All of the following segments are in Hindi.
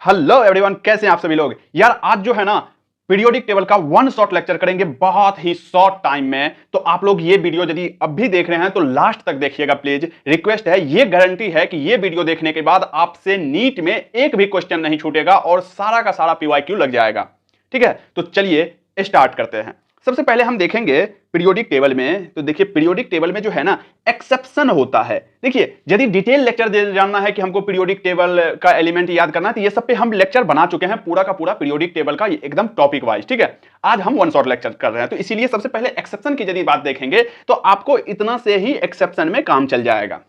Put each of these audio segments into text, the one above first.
हेलो एवरीवन, कैसे हैं आप सभी लोग। यार आज जो है ना पीरियोडिक टेबल का वन शॉट लेक्चर करेंगे बहुत ही शॉर्ट टाइम में। तो आप लोग ये वीडियो यदि अब भी देख रहे हैं तो लास्ट तक देखिएगा प्लीज। रिक्वेस्ट है, ये गारंटी है कि ये वीडियो देखने के बाद आपसे नीट में एक भी क्वेश्चन नहीं छूटेगा और सारा का सारा पीवाईक्यू लग जाएगा। ठीक है, तो चलिए स्टार्ट करते हैं। सबसे पहले हम देखेंगे पीरियोडिक टेबल में। तो देखिए पीरियोडिक टेबल में जो है ना एक्सेप्शन होता है। देखिए यदि डिटेल लेक्चर जानना है कि हमको पीरियोडिक टेबल का एलिमेंट याद करना है तो ये सब पे हम लेक्चर बना चुके हैं, पूरा का पूरा पीरियोडिक टेबल का एकदम टॉपिक वाइज। ठीक है, आज हम वन शॉट लेक्चर कर रहे हैं तो इसीलिए सबसे पहले एक्सेप्शन की यदि बात देखेंगे तो आपको इतना से ही एक्सेप्शन में काम चल जाएगा।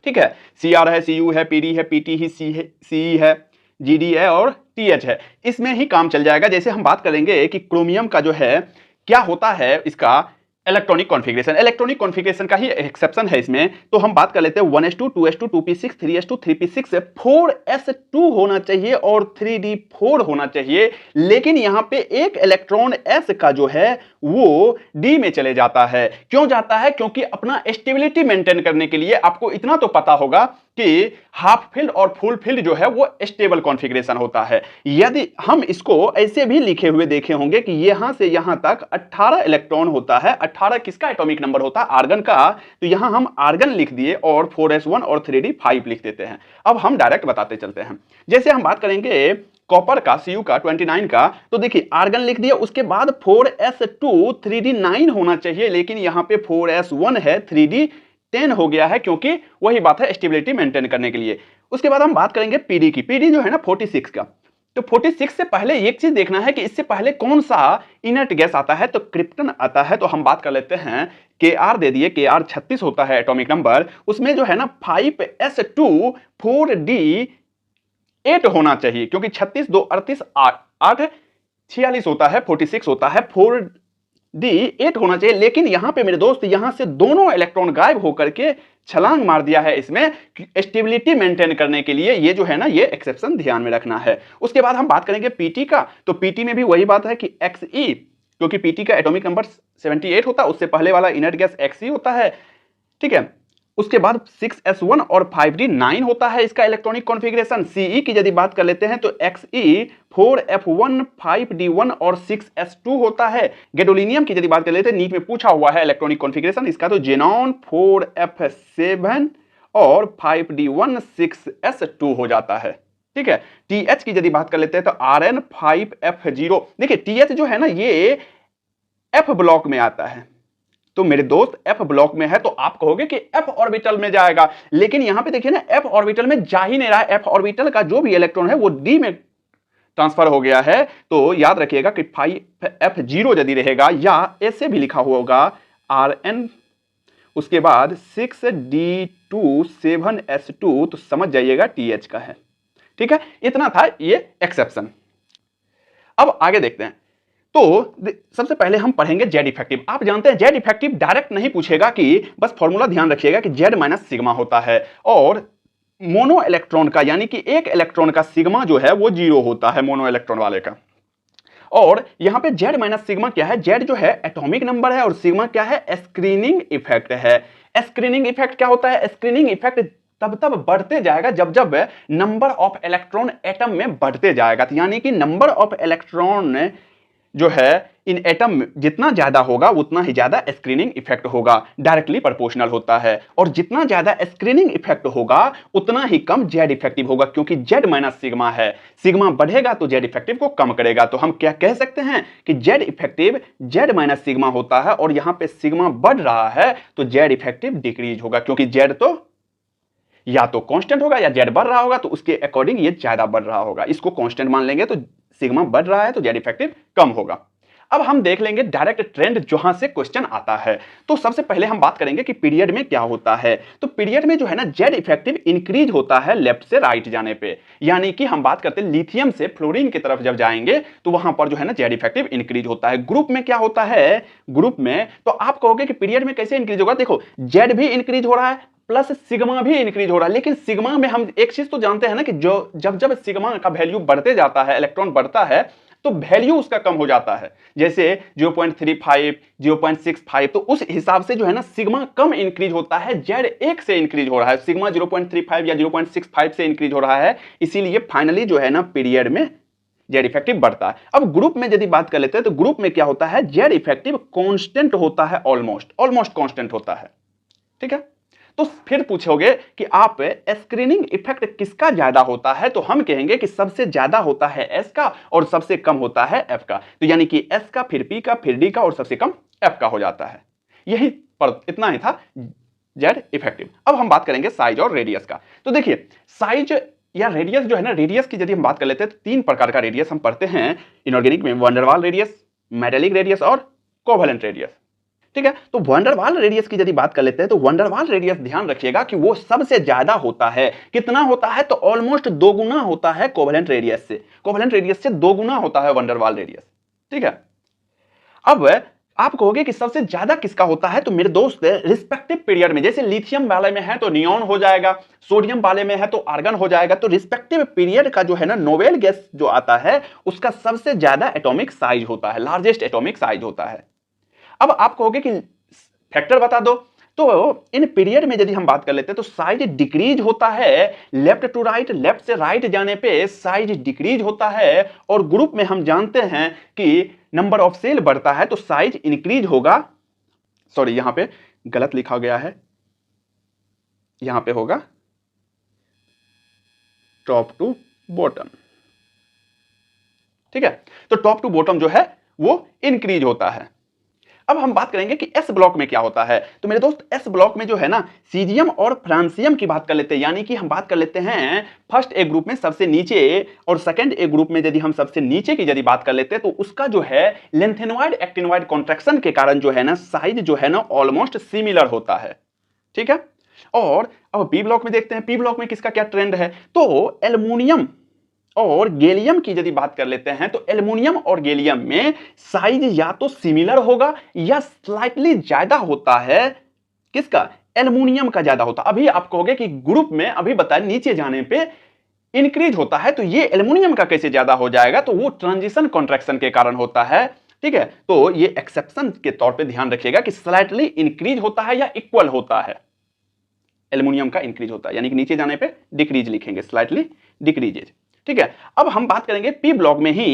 ठीक है, CR है, CU है, PD है, PT ही CE है, GD है और TH है, इसमें ही काम चल जाएगा। जैसे हम बात करेंगे कि क्रोमियम का जो है क्या होता है, इसका इलेक्ट्रॉनिक कॉन्फ़िगरेशन, इलेक्ट्रॉनिक कॉन्फ़िगरेशन का ही एक्सेप्शन है इसमें। तो हम बात कर लेते हैं 1s2 2s2 2p6 3s2 3p6 4s2 होना चाहिए और 3d4 होना चाहिए। लेकिन यहां पे एक इलेक्ट्रॉन s का जो है वो d में चले जाता है। क्यों जाता है? क्योंकि अपना स्टेबिलिटी मेंटेन करने के लिए आपको इतना तो पता होगा कि हाफ फील्ड और फुल फील्ड जो है वो स्टेबल कॉन्फ़िगरेशन होता है। यदि हम इसको ऐसे भी लिखे हुए देखे होंगे कि यहां से यहां तक 18 इलेक्ट्रॉन होता है। 18 किसका एटॉमिक नंबर होता है? आर्गन का। तो यहां हम आर्गन लिख दिए और 4s1 और 3d5 लिख देते हैं। अब हम डायरेक्ट बताते चलते हैं। जैसे हम बात करेंगे कॉपर का, Cu का 29 का, तो देखिए आर्गन लिख दिया, उसके बाद 4s2 3d9 होना चाहिए, लेकिन यहां पे 4s1 है, 3d10 हो गया है, क्योंकि वही बात है स्टेबिलिटी मेंटेन करने के लिए। उसके बाद हम बात करेंगे पीडी की। पीडी जो है ना 46 का, तो 46 से पहले एक चीज देखना है कि इससे पहले कौन सा इनर्ट गैस आता है, तो क्रिप्टन आता है। तो हम बात कर लेते हैं Kr दे दिए, Kr 36 होता है एटॉमिक नंबर। उसमें जो है ना 5s2 4d8 होना चाहिए, क्योंकि 36 2 38 8 46 होता है, 46 होता है, 4d8 होना चाहिए। लेकिन यहां पे मेरे दोस्त यहां से दोनों इलेक्ट्रॉन गायब होकर के छलांग मार दिया है इसमें स्टेबिलिटी मेंटेन करने के लिए। ये जो है ना ये एक्सेप्शन ध्यान में रखना है। उसके बाद हम बात करेंगे पीटी का। तो पीटी में भी वही बात है कि Xe, क्योंकि पीटी का एटॉमिक नंबर 78 होता है, उससे पहले वाला इनर्ट गैस Xe होता है। ठीक है, उसके बाद 6s1 और 5d9 होता है इसका इलेक्ट्रॉनिक कॉन्फ़िगरेशन। Ce की यदि बात कर लेते हैं तो Xe 4f1 5d1 और 6s2 होता है। गैडोलिनियम की यदि बात कर लेते हैं, नीट में पूछा हुआ है इलेक्ट्रॉनिक कॉन्फ़िगरेशन इसका, तो जेनॉन 4f7 और 5d1 6s2 हो जाता है। ठीक है, TH की यदि बात कर लेते हैं तो Rn 5f0। देखिए TH जो है ना ये f ब्लॉक में आता है, तो मेरे दोस्त f ब्लॉक में है तो आप कहोगे कि f ऑर्बिटल में जाएगा, लेकिन यहां पे देखिए ना f ऑर्बिटल में जा ही नहीं रहा है। f ऑर्बिटल का जो भी इलेक्ट्रॉन है वो d में ट्रांसफर हो गया है। तो याद रखिएगा कि 5f0 यदि रहेगा, या ऐसे भी लिखा होगा Rn, उसके बाद 6d2 7s2, तो समझ जाइएगा TH का है। ठीक है, इतना था ये एक्सेप्शन। अब आगे देखते हैं। तो सबसे पहले हम पढ़ेंगे जेड इफेक्टिव। आप जानते हैं जेड इफेक्टिव डायरेक्ट नहीं पूछेगा, कि बस फॉर्मूला ध्यान रखिएगा कि जेड माइनस सिग्मा होता है, और मोनो इलेक्ट्रॉन का यानी कि एक इलेक्ट्रॉन का सिग्मा जो है वो 0 होता है मोनो इलेक्ट्रॉन वाले का। और यहां पे जेड माइनस सिग्मा क्या है? जेड जो है एटॉमिक नंबर है और सिग्मा क्या है? स्क्रीनिंग इफेक्ट है। स्क्रीनिंग इफेक्ट क्या होता है? स्क्रीनिंग इफेक्ट तब बढ़ते जाएगा जब नंबर ऑफ इलेक्ट्रॉन एटम में बढ़ते जाएगा। यानी कि नंबर ऑफ इलेक्ट्रॉन जो है इन एटम जितना ज्यादा होगा उतना ही ज्यादा स्क्रीनिंग इफेक्ट होगा, डायरेक्टली प्रोपोर्शनल होता है। और जितना ज्यादा स्क्रीनिंग इफेक्ट होगा उतना ही कम जेड इफेक्टिव होगा, क्योंकि जेड माइनस सिग्मा है। सिग्मा बढ़ेगा तो जेड इफेक्टिव को कम करेगा। तो हम क्या कह सकते हैं कि Z effective Z minus sigma होता है, और यहां पे सिग्मा बढ़ रहा है तो जेड इफेक्टिव डिक्रीज होगा, क्योंकि जेड तो या तो कांस्टेंट होगा या जेड बढ़ रहा होगा, तो उसके अकॉर्डिंग ये ज्यादा बढ़ रहा होगा। इसको कांस्टेंट मान लेंगे तो सिग्मा बढ़ रहा है तो जेड इफेक्टिव कम होगा। अब हम देख लेंगे डायरेक्ट ट्रेंड जहां से क्वेश्चन आता है। तो सबसे पहले हम बात करेंगे कि पीरियड में क्या होता है। तो पीरियड में जो है ना जेड इफेक्टिव इंक्रीज होता है लेफ्ट से राइट जाने पे। यानी कि हम बात करते हैं लिथियम से फ्लोरीन की तरफ जब जाएंगे तो वहां पर जो है ना जेड इफेक्टिव इंक्रीज होता है। ग्रुप में क्या होता है? ग्रुप में तो आप कहोगे कि पीरियड में कैसे इंक्रीज होगा? देखो जेड भी इंक्रीज हो रहा है प्लस सिग्मा भी इंक्रीज हो रहा है, लेकिन सिग्मा में हम एक चीज तो जानते हैं ना कि जो जब सिग्मा का वैल्यू बढ़ते जाता है, इलेक्ट्रॉन बढ़ता है, तो वैल्यू उसका कम हो जाता है, जैसे 0.35, 0.65, तो उस हिसाब से जो है ना सिग्मा कम इंक्रीज होता है, जेड 1 से इंक्रीज हो रहा है, सिग्मा 0.35 या 0.65 से इंक्रीज हो रहा है, इसीलिए फाइनली जो है ना पीरियड में जेड इफेक्टिव बढ़ता है। अब ग्रुप में यदि बात कर लेते हैं तो ग्रुप में क्या होता है, जेड इफेक्टिव कांस्टेंट होता है, ऑलमोस्ट कांस्टेंट होता है। ठीक है, तो फिर पूछोगे कि आप स्क्रीनिंग इफेक्ट किसका ज्यादा होता है, तो हम कहेंगे कि सबसे ज्यादा होता है एस का और सबसे कम होता है एफ का, तो यानी कि एस का, फिर पी का, फिर डी का और सबसे कम एफ का हो जाता है। यही पर इतना ही था जेड इफेक्टिव। अब हम बात करेंगे साइज और रेडियस का। तो देखिए साइज या रेडियस जो है ना, रेडियस की यदि हम बात कर लेते हैं तो 3 प्रकार का रेडियस हम पढ़ते हैं इनऑर्गेनिक में, van der Waals radius, metallic radius और कोवेलेंट रेडियस। ठीक है, तो वैन डेर वाल रेडियस की यदि बात कर लेते हैं तो वैन डेर वाल रेडियस ध्यान रखिएगा कि वो सबसे ज्यादा होता है। कितना होता है, तो ऑलमोस्ट 2 गुना होता है कोवेलेंट रेडियस से, कोवेलेंट रेडियस से 2 गुना होता है वैन डेर वाल रेडियस। ठीक है, अब आप कहोगे कि सबसे ज्यादा किसका होता है, तो मेरे दोस्त रिस्पेक्टिव पीरियड में, जैसे लिथियम वाले में है तो नियॉन हो जाएगा, सोडियम वाले में है तो आर्गन हो जाएगा, तो रिस्पेक्टिव पीरियड का जो है ना नोबेल गैस जो आता है उसका सबसे ज्यादा एटॉमिक साइज होता है, लार्जेस्ट एटॉमिक साइज होता है। अब आप कहोगे कि फैक्टर बता दो, तो इन पीरियड में यदि हम बात कर लेते हैं तो साइज डिक्रीज होता है, लेफ्ट टू राइट, लेफ्ट से राइट जाने पे साइज डिक्रीज होता है, और ग्रुप में हम जानते हैं कि नंबर ऑफ सेल बढ़ता है तो साइज इंक्रीज होगा। सॉरी यहां पे गलत लिखा गया है, यहां पे होगा टॉप टू बॉटम। ठीक है, तो टॉप टू बॉटम जो है वो इंक्रीज होता है। अब हम बात करेंगे कि एस ब्लॉक में क्या होता है, तो मेरे दोस्त एस ब्लॉक में जो है ना सीजियम और फ्रांसियम की बात कर लेते हैं, यानी कि हम बात कर लेते हैं फर्स्ट ए ग्रुप में सबसे नीचे और सेकंड ए ग्रुप में यदि हम सबसे नीचे की यदि बात कर लेते हैं तो उसका जो है लेंथेनॉइड एक्टिनॉइड कॉन्ट्रैक्शन के कारण जो है ना साइज जो है ना ऑलमोस्ट सिमिलर होता है। ठीक है, और अब पी ब्लॉक में देखते हैं, पी ब्लॉक में किसका क्या ट्रेंड है, तो एल्युमिनियम और गैलियम की यदि बात कर लेते हैं तो एल्युमिनियम और गैलियम में साइज या तो सिमिलर होगा या स्लाइटली ज्यादा होता है। किसका, एल्युमिनियम का ज्यादा होता है। अभी आप कहोगे कि ग्रुप में अभी बताए नीचे जाने पे इंक्रीज होता है, तो ये एल्युमिनियम का कैसे ज्यादा हो जाएगा, तो वो ट्रांजिशन कॉन्ट्रैक्शन के कारण होता है। ठीक है, तो ये एक्सेप्शन के तौर पे ध्यान रखिएगा कि स्लाइटली इंक्रीज होता है या इक्वल होता है, एल्युमिनियम का इंक्रीज होता है, यानी कि नीचे जाने पे डिक्रीज लिखेंगे, स्लाइटली डिक्रीजेज। ठीक है, अब हम बात करेंगे पी ब्लॉक में ही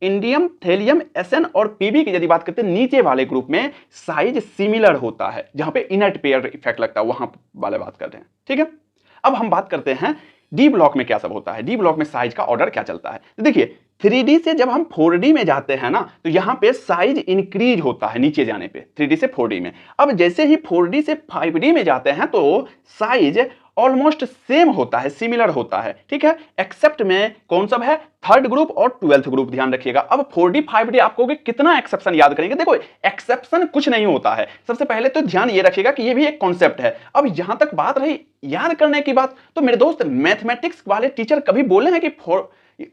इंडियम, थेलियम, एसएन और पीबी की यदि बात करते हैं नीचे वाले ग्रुप में साइज सिमिलर होता है, जहां पे इनर्ट पेयर इफेक्ट लगता है वहां वाले बात करते हैं। ठीक है, अब हम बात करते हैं डी ब्लॉक में क्या सब होता है, डी ब्लॉक में साइज का ऑर्डर क्या चलता है। तो देखिए 3D से जब हम 4D में जाते हैं ना तो यहां पे साइज इंक्रीज होता है नीचे जाने पे 3D से 4D में। अब जैसे ही 4D से 5D में जाते हैं तो साइज ऑलमोस्ट सेम होता है, सिमिलर होता है। ठीक है, एक्सेप्ट में कौन सब है, थर्ड ग्रुप और 12th ग्रुप ध्यान रखिएगा। अब 4D 5D आप कहोगे कितना एक्सेप्शन याद करेंगे, देखो एक्सेप्शन कुछ नहीं होता है। सबसे पहले तो ध्यान ये रखिएगा कि ये भी एक कॉन्सेप्ट है। अब यहां तक बात रही याद करने की बात, तो मेरे दोस्त मैथमेटिक्स वाले टीचर कभी बोले हैं कि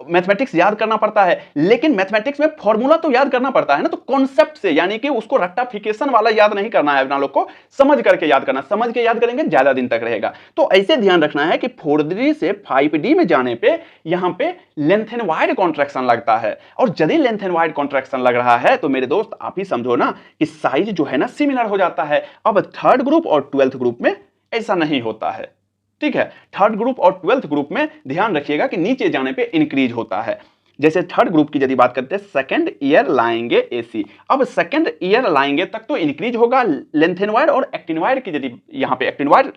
मैथमेटिक्स याद करना पड़ता है, लेकिन मैथमेटिक्स में फॉर्मूला तो याद करना पड़ता है ना, तो कॉन्सेप्ट से, यानी कि उसको रट्टाफिकेशन वाला याद नहीं करना है, अपना लोग को समझ करके याद करना, समझ के याद करेंगे ज्यादा दिन तक रहेगा। तो ऐसे ध्यान रखना है कि 4D से 5D में जाने पे यहां पे लेंथ एंड वाइड कॉन्ट्रैक्शन लगता है, और यदि लेंथ एंड वाइड कॉन्ट्रैक्शन लग रहा है तो मेरे दोस्त आप ही समझो ना कि साइज जो है ना सिमिलर हो जाता है। अब थर्ड ग्रुप और 12th ग्रुप में ऐसा नहीं होता है। ठीक है, थर्ड ग्रुप और 12th ग्रुप में ध्यान रखिएगा कि नीचे जाने पे इंक्रीज होता है। जैसे थर्ड ग्रुप की यदि बात करते हैं सेकंड ईयर लाएंगे एसी, अब सेकंड ईयर लाएंगे तक तो इंक्रीज होगा लेंथेनवाइड और एक्टिनवाइड की, यदि यहां पे एक्टिनवाइड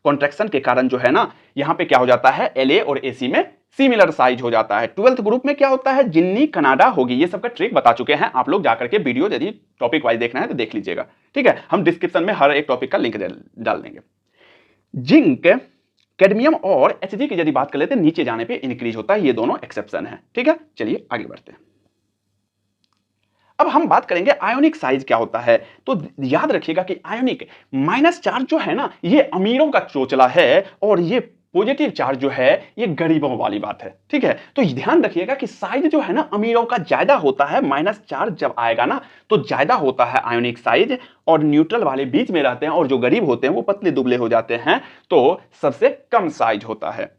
कॉन्ट्रैक्शन के कारण जो है ना यहां पे क्या हो जाता है, एलए और एसी में सिमिलर साइज हो जाता है। 12th ग्रुप में क्या होता है, जिन्नी कनाडा होगी, ये सबका ट्रिक बता चुके हैं आप लोग, जाकर के वीडियो यदि टॉपिक वाइज देखना है तो देख लीजिएगा। ठीक है, हम डिस्क्रिप्शन में हर एक टॉपिक का लिंक डाल देंगे। जिंक, कैडमियम और एचजी की यदि बात कर लेते हैं नीचे जाने पे इंक्रीज होता है, ये दोनों एक्सेप्शन है। ठीक है, चलिए आगे बढ़ते हैं। अब हम बात करेंगे आयोनिक साइज क्या होता है, तो याद रखिएगा कि आयोनिक माइनस चार्ज जो है ना ये अमीरों का चोचला है, और ये पॉजिटिव चार्ज जो है ये गरीबों वाली बात है। ठीक है, तो ध्यान रखिएगा कि साइज जो है ना अमीरों का ज्यादा होता है, माइनस चार्ज जब आएगा ना तो ज्यादा होता है आयोनिक साइज, और न्यूट्रल वाले बीच में रहते हैं, और जो गरीब होते हैं वो पतले दुबले हो जाते हैं, तो सबसे कम साइज होता है।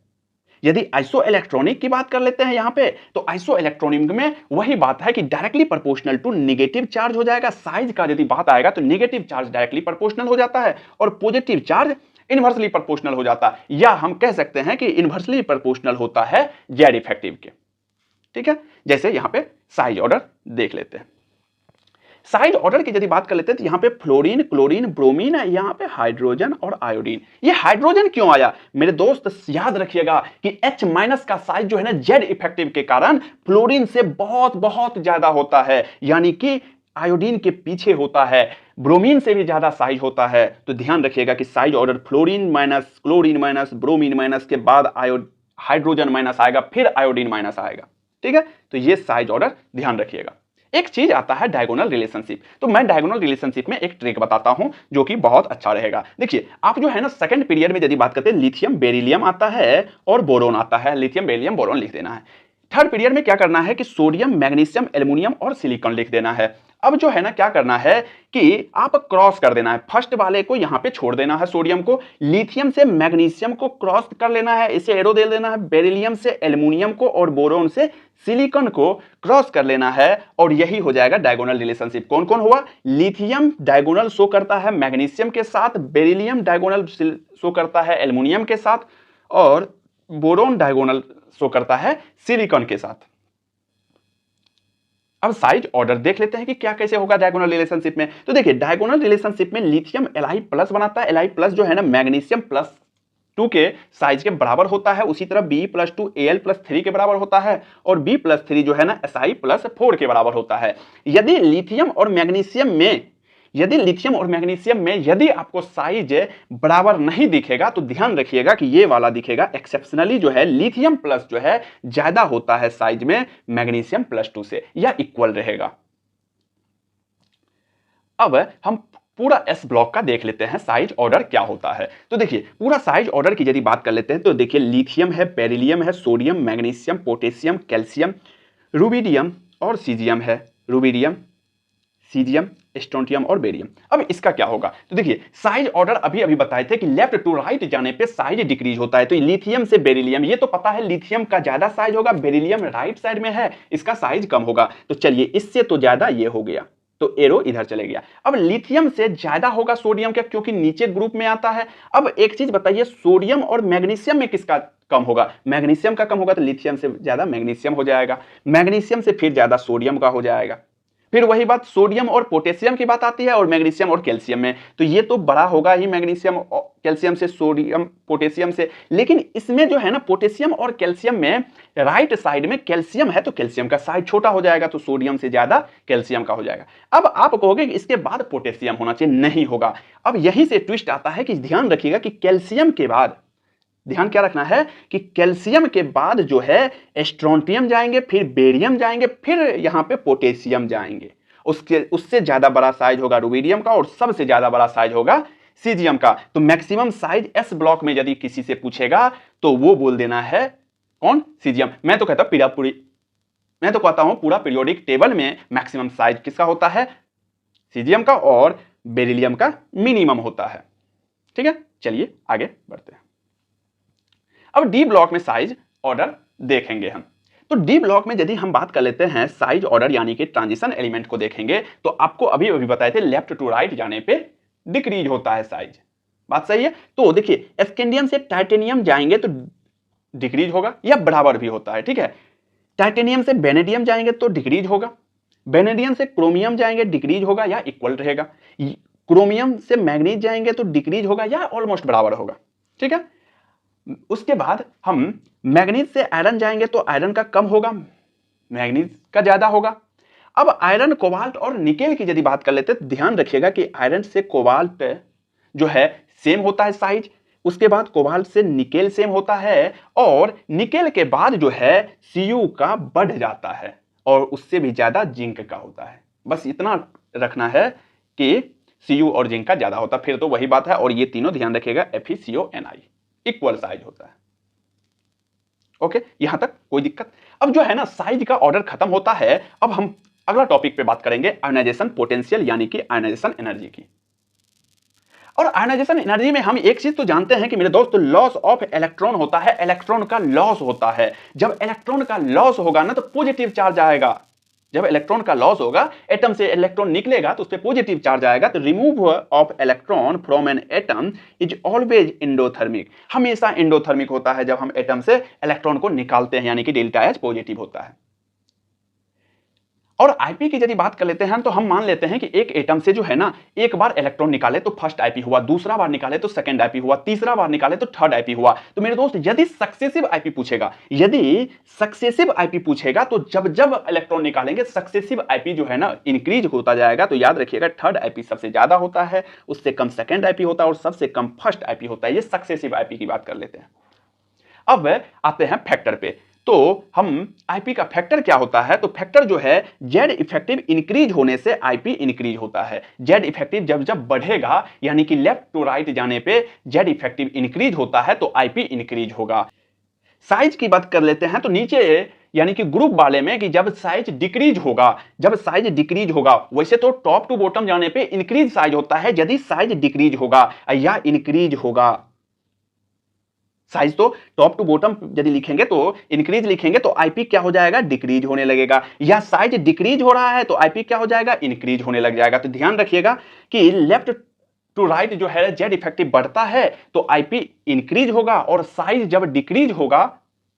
यदि आइसो इलेक्ट्रॉनिक की बात कर लेते हैं यहां पे, तो आइसो इलेक्ट्रॉनिक में वही बात है कि directly proportional to negative charge हो जाएगा। साइज का यदि बात आएगा तो नेगेटिव चार्ज डायरेक्टली प्रोपोर्शनल हो जाता है और पॉजिटिव चार्ज इनवर्सली प्रोपोर्शनल हो जाता है, या हम कह सकते हैं कि इनवर्सली प्रोपोर्शनल होता है जेड इफेक्टिव के। ठीक है, जैसे यहां पे साइज ऑर्डर देख लेते हैं। साइज ऑर्डर की यदि बात कर लेते हैं तो यहां पे फ्लोरीन, क्लोरीन, ब्रोमीन है, यहां पे हाइड्रोजन और आयोडीन। ये हाइड्रोजन क्यों आया मेरे दोस्त, याद रखिएगा कि H- का साइज जो है ना जेड इफेक्टिव के कारण फ्लोरीन से बहुत बहुत ज्यादा होता है, यानी कि आयोडीन के पीछे होता है, ब्रोमीन से भी ज्यादा साइज होता है। तो ध्यान रखिएगा कि size order fluorine minus, chlorine minus, bromine minus के बाद हाइड्रोजन माइनस आएगा, फिर आयोडीन माइनस आएगा। ठीक है, तो ये साइज ऑर्डर ध्यान रखिएगा। एक चीज आता है डायगोनल रिलेशनशिप, तो मैं डायगोनल रिलेशनशिप में एक ट्रिक बताता हूं जो कि बहुत अच्छा रहेगा। देखिए आप जो है ना सेकंड पीरियड में यदि बात करते हैं लिथियम बेरिलियम आता है और बोरोन आता है, लिथियम बेरिलियम बोरोन लिख देना है। थर्ड पीरियड में क्या करना है कि सोडियम, मैग्नीशियम, एल्युमिनियम और सिलिकॉन लिख देना है। अब जो है ना क्या करना है कि आप क्रॉस कर देना है, फर्स्ट वाले को यहां पे छोड़ देना है, सोडियम को, लिथियम से मैग्नीशियम को क्रॉस कर लेना है, इसे एरो दे देना है, बेरिलियम से एल्युमिनियम को और बोरोन से सिलिकॉन को क्रॉस कर लेना है, और यही हो जाएगा डायगोनल रिलेशनशिप। कौन कौन हुआ, लिथियम डायगोनल शो करता है मैग्नीशियम के साथ, बेरिलियम डायगोनल शो करता है एल्युमिनियम के साथ, और बोरोन डायगोनल शो करता है सिलिकॉन के साथ। अब साइज ऑर्डर देख लेते हैं कि क्या कैसे होगा डायगोनल रिलेशनशिप में। तो देखिए डायगोनल रिलेशनशिप में लिथियम Li प्लस बनाता है, Li प्लस जो है ना मैग्नीशियम प्लस 2 के साइज के बराबर होता है, उसी तरह Be+2 Al+3 के बराबर होता है, और B+3 जो है ना Si+4 के बराबर होता है। यदि लिथियम और मैग्नीशियम में यदि आपको साइज बराबर नहीं दिखेगा तो ध्यान रखिएगा कि ये वाला दिखेगा, एक्सेप्शनली जो है लिथियम प्लस जो है ज्यादा होता है साइज में मैग्नीशियम +2 से, या इक्वल रहेगा। अब हम पूरा एस ब्लॉक का देख लेते हैं साइज ऑर्डर क्या होता है। तो देखिए पूरा साइज ऑर्डर की यदि बात कर लेते हैं तो देखिए लिथियम है, बेरिलियम है, sodium, magnesium, potassium, calcium, rubidium और सीजियम है, रुबिडियम, सीजियम, स्ट्रोंटियम और बेरियम। अब इसका क्या होगा, तो देखिए साइज ऑर्डर अभी अभी बताए थे कि लेफ्ट टू राइट जाने पे साइज डिक्रीज होता है। तो लिथियम से बेरिलियम, ये तो पता है लिथियम का ज्यादा साइज होगा, बेरिलियम राइट साइड में है, इसका साइज कम होगा। तो चलिए इससे तो ज्यादा ये हो गया, तो एरो इधर चले गया। अब लिथियम से ज्यादा होगा सोडियम का, क्योंकि नीचे ग्रुप में आता है। अब एक चीज बताइए, सोडियम और मैग्नीशियम में किसका कम होगा, मैग्नीशियम का कम होगा, तो लिथियम से ज्यादा मैग्नीशियम हो जाएगा, मैग्नीशियम से फिर ज्यादा सोडियम का हो जाएगा। फिर वही बात सोडियम और पोटेशियम की बात आती है, और मैग्नीशियम और कैल्शियम में, तो ये तो बड़ा होगा ही मैग्नीशियम कैल्शियम से, सोडियम पोटेशियम से। लेकिन इसमें जो है ना पोटेशियम और कैल्शियम में राइट साइड में कैल्शियम है, तो कैल्शियम का साइज छोटा हो जाएगा, तो सोडियम से ज्यादा कैल्शियम का हो जाएगा। अब आप कहोगे कि इसके बाद पोटेशियम होना चाहिए, नहीं होगा। अब यही से ट्विस्ट आता है कि ध्यान रखिएगा कि कैल्शियम के बाद, ध्यान क्या रखना है कि कैल्शियम के बाद जो है स्ट्रोंटियम जाएंगे, फिर बेरियम जाएंगे, फिर यहां पे पोटेशियम जाएंगे। उससे ज्यादा बड़ा साइज होगा रुबिडियम का, और सबसे ज्यादा बड़ा साइज होगा सीजियम का। तो मैक्सिमम साइज एस ब्लॉक में यदि किसी से पूछेगा तो वो बोल देना है कौन, सीजियम। मैं तो कहता हूं पूरा पीरियोडिक टेबल में मैक्सिमम साइज किसका होता है, सीजियम का, और बेरिलियम का मिनिमम होता है। ठीक है, चलिए आगे बढ़ते हैं। अब डी ब्लॉक में साइज ऑर्डर देखेंगे हम। तो डी ब्लॉक में यदि हम बात कर लेते हैं साइज ऑर्डर यानी कि ट्रांजिशन एलिमेंट को देखेंगे, तो आपको अभी अभी बताए थे लेफ्ट टू राइट जाने पे डिक्रीज होता है साइज, बात सही है। तो देखिए स्कैंडियम से टाइटेनियम जाएंगे तो डिक्रीज होगा, या बराबर भी होता है। ठीक है, टाइटेनियम से वेनेडियम जाएंगे तो डिक्रीज होगा, वेनेडियम से क्रोमियम जाएंगे डिक्रीज होगा या इक्वल रहेगा, क्रोमियम से मैग्नीज जाएंगे तो डिक्रीज होगा या ऑलमोस्ट बराबर होगा। ठीक है, उसके बाद हम मैग्नीज से आयरन जाएंगे तो आयरन का कम होगा, मैग्नीज का ज्यादा होगा। अब आयरन, कोबाल्ट और निकेल की यदि बात कर लेते हैं तो ध्यान रखिएगा कि आयरन से कोबाल्ट जो है सेम होता है साइज, उसके बाद कोबाल्ट से निकेल सेम होता है, और निकेल के बाद जो है Cu का बढ़ जाता है, और उससे भी ज्यादा जिंक का होता है। बस इतना रखना है कि Cu और जिंक का ज्यादा होता है, फिर तो वही बात है। और ये तीनों ध्यान रखिएगा FeCO इक्वल साइज होता है। ओके, यहां तक कोई दिक्कत। अब जो है ना साइज का ऑर्डर खत्म होता है, अब हम अगला टॉपिक पे बात करेंगे आयनाइजेशन पोटेंशियल यानी कि आयनाइजेशन एनर्जी की। और आयनाइजेशन एनर्जी में हम एक चीज तो जानते हैं कि मेरे दोस्त, लॉस ऑफ इलेक्ट्रॉन होता है, इलेक्ट्रॉन का लॉस होता है। जब इलेक्ट्रॉन का लॉस होगा ना तो पॉजिटिव चार्ज आएगा। जब इलेक्ट्रॉन का लॉस होगा, एटम से इलेक्ट्रॉन निकलेगा तो उस पर पॉजिटिव चार्ज आएगा। तो remove of electron from an atom is always endothermic, हमेशा एंडोथर्मिक होता है जब हम एटम से इलेक्ट्रॉन को निकालते हैं, यानी कि डेल्टा एच पॉजिटिव होता है। और आईपी की यदि बात कर लेते हैं तो हम मान लेते हैं कि एक एटम से जो है ना, एक बार इलेक्ट्रॉन निकाले तो फर्स्ट आईपी हुआ, दूसरा बार निकाले तो सेकंड आईपी हुआ, तीसरा बार निकाले तो थर्ड आईपी हुआ। तो मेरे दोस्त, यदि सक्सेसिव आईपी पूछेगा, यदि सक्सेसिव आईपी पूछेगा तो जब जब इलेक्ट्रॉन निकालेंगे सक्सेसिव आईपी जो है ना इंक्रीज होता जाएगा। तो याद रखिएगा, थर्ड आईपी सबसे ज्यादा होता है, उससे कम सेकंड आईपी होता है और सबसे कम फर्स्ट आईपी होता है। ये सक्सेसिव आईपी की बात कर लेते हैं। अब आते हैं फैक्टर पे। तो हम आईपी का फैक्टर क्या होता है, तो फैक्टर जो है जेड इफेक्टिव इंक्रीज होने से आईपी इंक्रीज होता है। जेड इफेक्टिव जब जब बढ़ेगा, यानी कि लेफ्ट टू राइट जाने पे जेड इफेक्टिव इंक्रीज होता है तो आईपी इंक्रीज होगा। साइज की बात कर लेते हैं तो नीचे यानी कि ग्रुप वाले में कि जब साइज डिक्रीज होगा, जब साइज डिक्रीज होगा, वैसे तो टॉप टू बॉटम जाने पे इंक्रीज साइज होता है, यदि साइज डिक्रीज होगा या इंक्रीज होगा। साइज तो टॉप टू बॉटम यदि लिखेंगे तो इंक्रीज लिखेंगे तो आईपी क्या हो जाएगा, डिक्रीज होने लगेगा। या साइज डिक्रीज हो रहा है तो आईपी क्या हो जाएगा, इंक्रीज होने लग जाएगा। तो ध्यान रखिएगा कि लेफ्ट टू राइट जो है जेड इफेक्टिव बढ़ता है तो आईपी इंक्रीज होगा, और साइज जब डिक्रीज होगा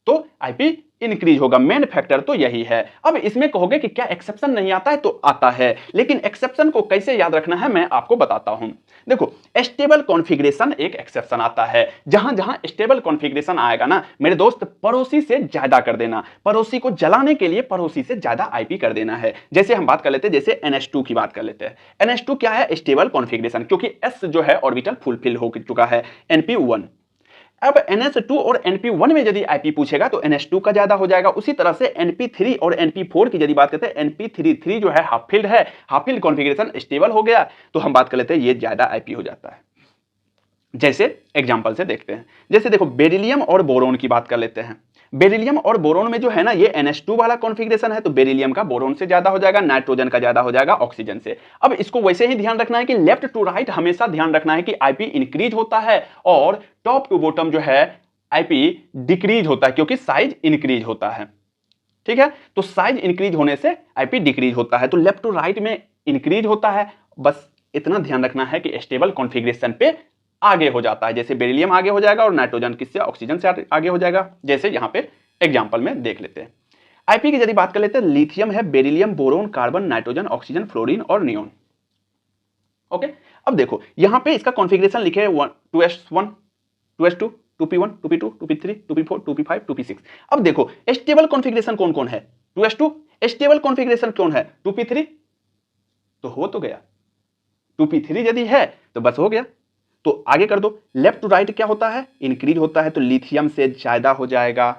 तो आईपी इंक्रीज होगा। मेन फैक्टर तो यही है। अब इसमें कहोगे कि क्या एक्सेप्शन नहीं आता है, तो आता है, लेकिन एक्सेप्शन को कैसे याद रखना है मैं आपको बताता हूं। देखो, स्टेबल कॉन्फ़िगरेशन एक एक्सेप्शन आता है। जहां जहां स्टेबल कॉन्फ़िगरेशन आएगा ना मेरे दोस्त, पड़ोसी से ज्यादा कर देना, पड़ोसी को जलाने के लिए पड़ोसी से ज्यादा आईपी कर देना है। जैसे हम बात कर लेते हैं, जैसे NH2 की बात कर लेते हैं। NH2 क्या है, स्टेबल कॉन्फ़िगरेशन, क्योंकि S जो है ऑर्बिटल फुलफिल हो चुका है, NP1। अब NH2 और NP1 में यदि आईपी पूछेगा तो NH2 का ज्यादा हो जाएगा। उसी तरह से NP3 और NP4 की यदि बात करते हैं, NP3 जो है हाफ फील्ड है, हाफ फील्ड कॉन्फ़िगरेशन स्टेबल हो गया, तो हम बात कर लेते हैं ये ज्यादा आईपी हो जाता है। जैसे एग्जांपल से देखते हैं, जैसे देखो बेरिलियम और बोरोन की बात कर लेते हैं। बेरिलियम और बोरोन में जो है ना ये NH2 वाला कॉन्फ़िगरेशन है, तो बेरिलियम का बोरोन से ज्यादा हो जाएगा, नाइट्रोजन का ज्यादा हो जाएगा ऑक्सीजन से। अब इसको वैसे ही ध्यान रखना है कि लेफ्ट टू राइट हमेशा ध्यान रखना है कि आईपी इंक्रीज होता है और टॉप टू बॉटम जो है आईपी डिक्रीज होता है, क्योंकि साइज इंक्रीज होता है। ठीक है, तो साइज इंक्रीज होने से आईपी डिक्रीज होता है, तो लेफ्ट टू राइट में इंक्रीज होता है। बस इतना ध्यान रखना है कि स्टेबल कॉन्फ़िगरेशन पे आगे हो जाता है। जैसे बेरिलियम आगे हो जाएगा और नाइट्रोजन किससे, ऑक्सीजन से आगे हो जाएगा। जैसे यहां पे एग्जांपल में देख लेते हैं। आईपी की यदि बात कर लेते हैं, लिथियम है, beryllium, boron, carbon, nitrogen, oxygen, fluorine और नियोन। ओके, अब देखो यहां पे इसका कॉन्फ़िगरेशन लिखे 2s1, 2s2, 2p1, 2p2, 2p3, 2p4, 2p5, 2p6। अब देखो स्टेबल कॉन्फ़िगरेशन कौन कौन है, 2s2। स्टेबल कॉन्फ़िगरेशन कौन है, 2p3। तो हो तो गया, 2p3 यदि है तो बस हो गया। तो आगे कर दो, लेफ्ट टू राइट क्या होता है, इंक्रीज होता है, तो लिथियम से ज्यादा हो जाएगा।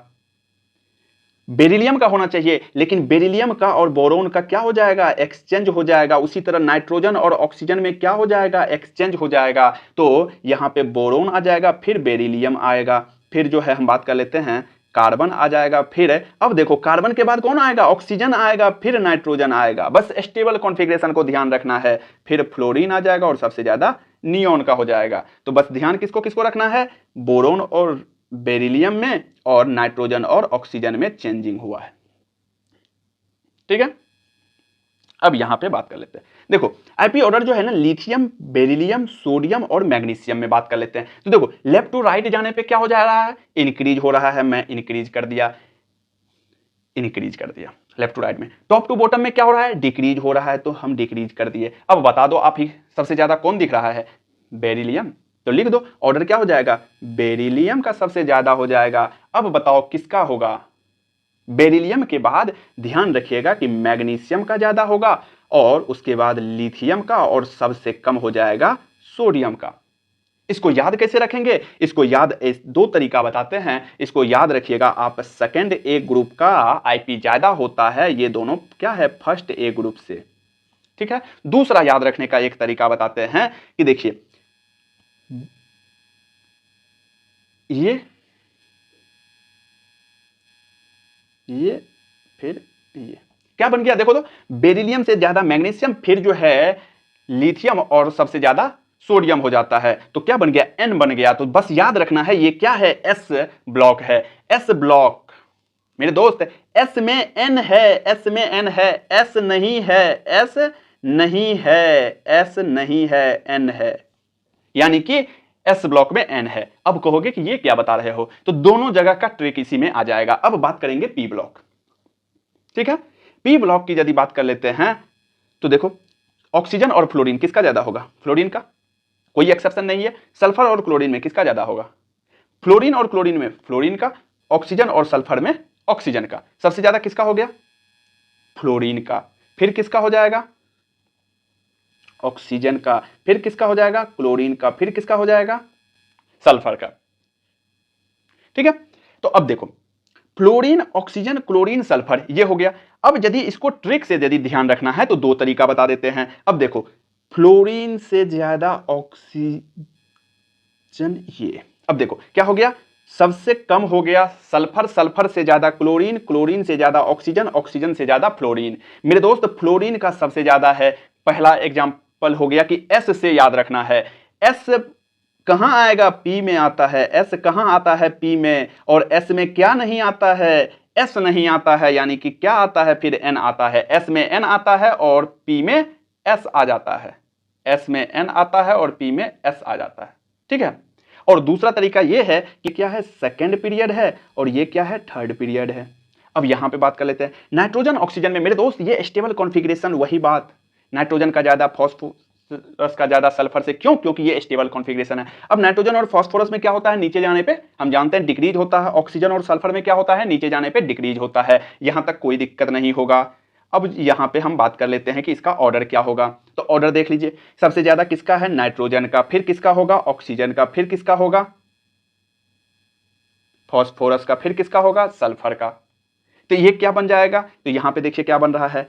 बेरिलियम का होना चाहिए, लेकिन बेरिलियम का और बोरोन का क्या हो जाएगा, एक्सचेंज हो जाएगा। उसी तरह नाइट्रोजन और ऑक्सीजन में क्या हो जाएगा, एक्सचेंज हो जाएगा। तो यहां पे बोरोन आ जाएगा, फिर बेरिलियम आएगा, फिर जो है हम बात कर लेते हैं कार्बन आ जाएगा। फिर अब देखो कार्बन के बाद कौन आएगा, ऑक्सीजन आएगा, फिर नाइट्रोजन आएगा। बस स्टेबल कॉन्फ़िगरेशन को ध्यान रखना है। फिर फ्लोरीन आ जाएगा और सबसे ज्यादा नियोन का हो जाएगा। तो बस ध्यान किसको किसको रखना है, बोरोन और बेरिलियम में और नाइट्रोजन और ऑक्सीजन में चेंजिंग हुआ है। ठीक है, अब यहां पे बात कर लेते हैं। देखो आईपी ऑर्डर जो है ना, लिथियम, बेरिलियम, सोडियम और मैग्नीशियम में बात कर लेते हैं। तो देखो लेफ्ट टू राइट जाने पे क्या हो जा रहा है, इंक्रीज हो रहा है। मैं इंक्रीज कर दिया, इंक्रीज कर दिया लेफ्ट टू राइट में। टॉप टू बॉटम में क्या हो रहा है, डिक्रीज हो रहा है, तो हम डिक्रीज कर दिए। अब बता दो आप ही, सबसे ज्यादा कौन दिख रहा है, बेरिलियम। तो लिख दो, ऑर्डर क्या हो जाएगा, बेरिलियम का सबसे ज्यादा हो जाएगा। अब बताओ किसका होगा, बेरिलियम के बाद ध्यान रखिएगा कि मैग्नीशियम का ज्यादा होगा, और उसके बाद लिथियम का, और सबसे कम हो जाएगा सोडियम का। इसको याद कैसे रखेंगे, इसको याद दो तरीका बताते हैं। इसको याद रखिएगा आप, सेकंड ए ग्रुप का आईपी ज्यादा होता है, ये दोनों क्या है, फर्स्ट ए ग्रुप से। ठीक है, दूसरा याद रखने का एक तरीका बताते हैं कि देखिए ये फिर ये क्या बन गया, देखो तो बेरिलियम से ज्यादा मैग्नीशियम, फिर जो है लिथियम और सबसे ज्यादा सोडियम हो जाता है। तो क्या बन गया, N बन गया। तो बस याद रखना है ये क्या है, S ब्लॉक है। S ब्लॉक मेरे दोस्त, S में N है, S में N है, S नहीं है, S नहीं है, S नहीं है, N है, यानी कि S ब्लॉक में N है। अब कहोगे कि ये क्या बता रहे हो, तो दोनों जगह का ट्रिक इसी में आ जाएगा। अब बात करेंगे P ब्लॉक, ठीक है। P ब्लॉक की यदि बात कर लेते हैं तो देखो, ऑक्सीजन और फ्लोरीन किसका ज्यादा होगा, फ्लोरीन का, कोई एक्सेप्शन नहीं है। सल्फर और क्लोरीन में किसका ज्यादा होगा, फ्लोरीन और क्लोरीन में फ्लोरीन का। ऑक्सीजन और सल्फर में ऑक्सीजन का। सबसे ज्यादा किसका हो गया, फ्लोरीन का। फिर किसका हो जाएगा, ऑक्सीजन का। फिर किसका हो जाएगा, क्लोरीन का। फिर किसका हो जाएगा, सल्फर का, ठीक है। तो अब देखो, फ्लोरीन, ऑक्सीजन, क्लोरीन, सल्फर, ये हो गया। अब यदि इसको ट्रिक से यदि ध्यान रखना है तो दो तरीका बता देते हैं। अब देखो, फ्लोरीन से ज्यादा ऑक्सीजन, ये अब देखो क्या हो गया, सबसे कम हो गया सल्फर, सल्फर से ज्यादा क्लोरीन, क्लोरीन से ज्यादा ऑक्सीजन, ऑक्सीजन से ज्यादा फ्लोरीन। मेरे दोस्त फ्लोरीन का सबसे ज्यादा है। पहला एग्जांपल हो गया कि S से याद रखना है। S कहां आएगा, P में आता है। S कहां आता है, P में। और S में क्या नहीं आता है, S नहीं आता है, यानी कि क्या आता है, फिर N आता है। S में N आता है और P में S आ जाता है। S में N आता है और P में S आ जाता है, ठीक है। और दूसरा तरीका यह है कि क्या है, सेकेंड पीरियड है और ये क्या है, थर्ड पीरियड है। अब यहां पे बात कर लेते हैं नाइट्रोजन ऑक्सीजन में। मेरे दोस्त ये स्टेबल कॉन्फ़िगरेशन, वही बात, नाइट्रोजन का ज्यादा, फास्फोरस का ज्यादा सल्फर से। क्यों, क्योंकि ये स्टेबल कॉन्फ़िगरेशन है। अब नाइट्रोजन और फास्फोरस में क्या होता है, नीचे जाने पे हम जानते हैं डिक्रीज होता है। ऑक्सीजन और सल्फर में क्या होता है, नीचे जाने पे डिक्रीज होता है। यहां तक कोई दिक्कत नहीं होगा। अब यहां पे हम बात कर लेते हैं कि इसका ऑर्डर क्या होगा। तो ऑर्डर देख लीजिए, सबसे ज्यादा किसका है, नाइट्रोजन का। फिर किसका होगा, ऑक्सीजन का। फिर किसका होगा, फास्फोरस का। फिर किसका होगा, सल्फर का। तो ये क्या बन जाएगा, तो यहां पे देखिए क्या बन रहा है,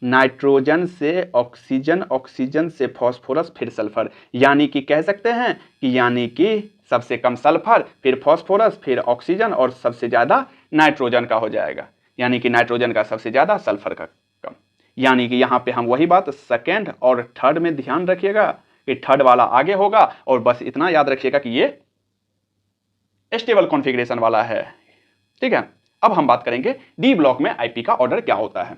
नाइट्रोजन से ऑक्सीजन, ऑक्सीजन से फास्फोरस, फिर सल्फर। यानी कि कह सकते हैं कि यानी कि सबसे कम सल्फर, फिर फास्फोरस, फिर ऑक्सीजन और सबसे ज्यादा नाइट्रोजन का हो जाएगा। यानी कि नाइट्रोजन का सबसे ज्यादा, सल्फर का कम। यानी कि यहां पे हम वही बात सेकेंड और थर्ड में ध्यान रखिएगा कि थर्ड वाला आगे होगा। और बस इतना याद रखिएगा कि ये स्टेबल कॉन्फ़िगरेशन वाला है, ठीक है। अब हम बात करेंगे डी ब्लॉक में आईपी का ऑर्डर क्या होता है।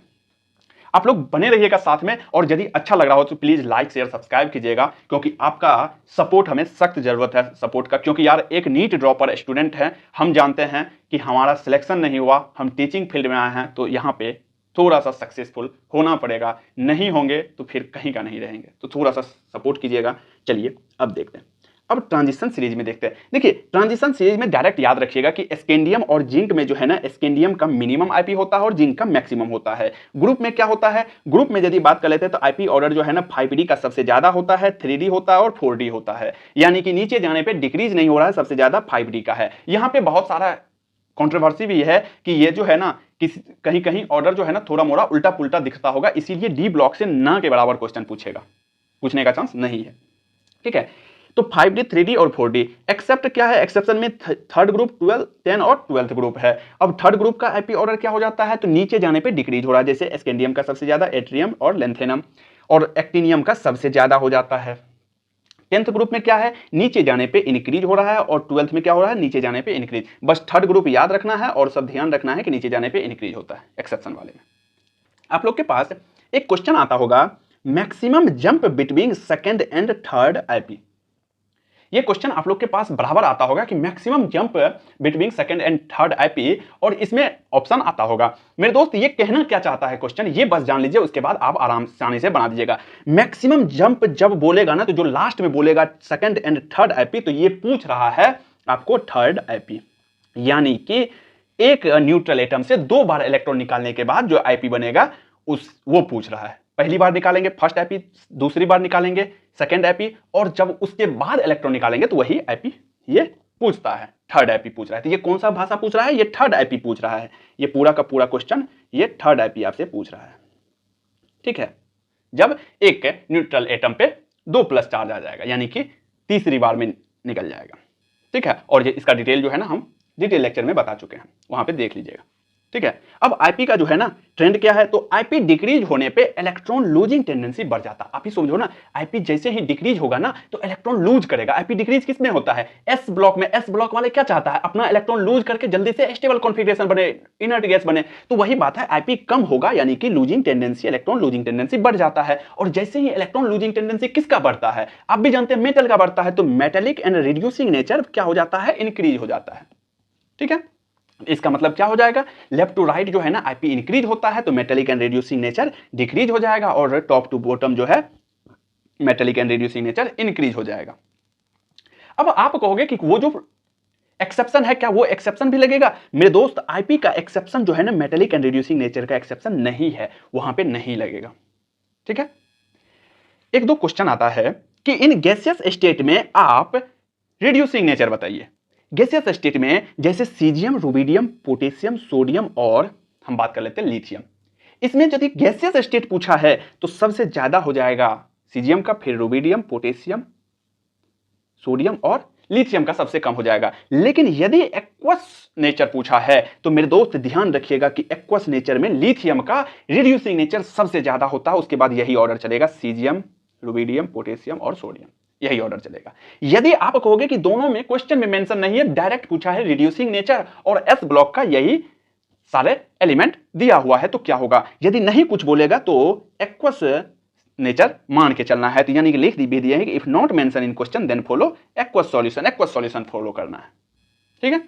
आप लोग बने रहिएगा साथ में, और यदि अच्छा लग रहा हो तो प्लीज लाइक शेयर सब्सक्राइब कीजिएगा, क्योंकि आपका सपोर्ट हमें सख्त जरूरत है सपोर्ट का। क्योंकि यार एक नीट ड्रॉपर स्टूडेंट हैं, हम जानते हैं कि हमारा सिलेक्शन नहीं हुआ, हम टीचिंग फील्ड में आए हैं, तो यहाँ पे थोड़ा सा सक्सेसफुल होना पड़ेगा। नहीं होंगे तो फिर कहीं का नहीं रहेंगे, तो थोड़ा सा सपोर्ट कीजिएगा। चलिए अब देखते हैं, अब ट्रांजिशन सीरीज में देखते हैं। देखिए ट्रांजिशन सीरीज में डायरेक्ट याद रखिएगा कि स्कैंडियम और जिंक में जो है ना, स्कैंडियम का मिनिमम आईपी होता है और जिंक का मैक्सिमम होता है। ग्रुप में क्या होता है, ग्रुप में यदि बात कर लेते हैं तो आईपी ऑर्डर जो है ना 5D का सबसे ज्यादा होता है, 3D होता है और 4D होता है। यानी कि नीचे जाने पर डिक्रीज नहीं हो रहा है, सबसे ज्यादा 5D का है। यहाँ पे बहुत सारा कंट्रोवर्सी भी है कि ये जो है ना कहीं कहीं ऑर्डर जो है ना थोड़ा मोड़ा उल्टा पुल्टा दिखता होगा, इसीलिए डी ब्लॉक से ना के बराबर क्वेश्चन पूछने का चांस नहीं है, ठीक है। तो 5D, 3D और 4D। एक्सेप्ट क्या है, एक्सेप्शन में थर्ड ग्रुप, 12, 10 और 12th ग्रुप है। अब थर्ड ग्रुप का आईपी ऑर्डर क्या हो जाता है, तो नीचे जाने पे डिक्रीज हो रहा है। जैसे स्कैंडियम का सबसे ज्यादा, एट्रियम और लेंथेनम और एक्टिनियम का सबसे ज्यादा हो जाता है। 10th ग्रुप में क्या है, नीचे जाने पे इंक्रीज हो रहा है, और 12th में क्या हो रहा है, नीचे जाने पे इंक्रीज। बस थर्ड ग्रुप याद रखना है और सब ध्यान रखना है कि नीचे जाने पे इंक्रीज होता है एक्सेप्शन वाले में। आप लोग के पास एक क्वेश्चन आता होगा, maximum jump between second and third IP. ये क्वेश्चन आप लोग के पास बराबर आता होगा कि maximum jump between second and third IP, और इसमें ऑप्शन आता होगा। मेरे दोस्त ये कहना क्या चाहता है क्वेश्चन, ये बस जान लीजिए, उसके बाद आप आसानी से बना दीजिएगा। मैक्सिमम जंप जब बोलेगा ना, तो जो लास्ट में बोलेगा सेकंड एंड थर्ड आईपी, तो ये पूछ रहा है आपको थर्ड आईपी। यानी कि एक न्यूट्रल एटम से 2 बार इलेक्ट्रॉन निकालने के बाद जो आईपी बनेगा वो पूछ रहा है। पहली बार निकालेंगे फर्स्ट आईपी, दूसरी बार निकालेंगे सेकंड आईपी, और जब उसके बाद इलेक्ट्रॉन निकालेंगे तो वही आईपी ये पूछता है, थर्ड आईपी पूछ रहा है। तो ये कौन सा भाषा पूछ रहा है, ये थर्ड आईपी पूछ रहा है। ये पूरा का पूरा क्वेश्चन ये थर्ड आईपी आपसे पूछ रहा है, ठीक है। जब एक न्यूट्रल एटम पे 2+ चार्ज आ जाएगा, यानी कि तीसरी बार में निकल जाएगा, ठीक है। और ये इसका डिटेल जो है ना हम डिटेल लेक्चर में बता चुके हैं, वहां पे देख लीजिएगा, ठीक है। अब आईपी का जो है ना ट्रेंड क्या है, तो आईपी डिक्रीज होने पे इलेक्ट्रॉन लूजिंग टेंडेंसी बढ़ जाता है। आप ही समझो ना, आईपी जैसे ही डिक्रीज होगा ना तो इलेक्ट्रॉन लूज करेगा। आईपी डिक्रीज किस में होता है, एस ब्लॉक में। एस ब्लॉक वाले क्या चाहता है, अपना इलेक्ट्रॉन लूज करके जल्दी से स्टेबल कॉन्फिगरेशन बने, इनर्ट गैस बने। तो वही बात है, आईपी कम होगा यानी कि losing tendency, electron losing tendency बढ़ जाता है। और जैसे ही इलेक्ट्रॉन लूजिंग टेंडेंसी किसका बढ़ता है, आप भी जानते हैं मेटल का बढ़ता है, तो मेटेलिक एंड रिड्यूसिंग नेचर क्या हो जाता है, इंक्रीज हो जाता है। ठीक है, इसका मतलब क्या हो जाएगा, लेफ्ट टू राइट जो है ना आईपी इंक्रीज होता है तो metallic and reducing nature decrease हो जाएगा, और टॉप टू बॉटम जो है metallic and reducing nature increase हो जाएगा। अब आप कहोगे कि वो जो एक्सेप्शन है, क्या वो एक्सेप्शन भी लगेगा? मेरे दोस्त, आईपी का एक्सेप्शन जो है ना मेटेलिक एंड रिड्यूसिंग नेचर का एक्सेप्शन नहीं है, वहां पे नहीं लगेगा। ठीक है, एक दो क्वेश्चन आता है कि इन गैसियस स्टेट में आप रिड्यूसिंग नेचर बताइए। गैसियस स्टेट में जैसे सीजियम, रुबिडियम, पोटेशियम, सोडियम और हम बात कर लेते हैं लिथियम। इसमें यदि गैसियस स्टेट पूछा है तो सबसे ज्यादा हो जाएगा सीजियम का, फिर रुबिडियम, पोटेशियम, सोडियम और लिथियम का सबसे कम हो जाएगा। लेकिन यदि एक्वस नेचर पूछा है तो मेरे दोस्त ध्यान रखिएगा कि एक्वस नेचर में लिथियम का रिड्यूसिंग नेचर सबसे ज्यादा होता है। उसके बाद यही ऑर्डर चलेगा, सीजियम, रुबिडियम, पोटेशियम और सोडियम, यही ऑर्डर चलेगा। यदि आप कहोगे कि दोनों में क्वेश्चन में मेंशन नहीं है, डायरेक्ट पूछा है रिड्यूसिंग नेचर और एस ब्लॉक का यही सारे एलिमेंट दिया हुआ है, तो क्या होगा? यदि नहीं कुछ बोलेगा तो एक्वस नेचर मान के चलना है, तो यानी कि लिख भी दिया है कि if not mention in question then follow aqueous solution, aqueous solution follow करना है। ठीक है,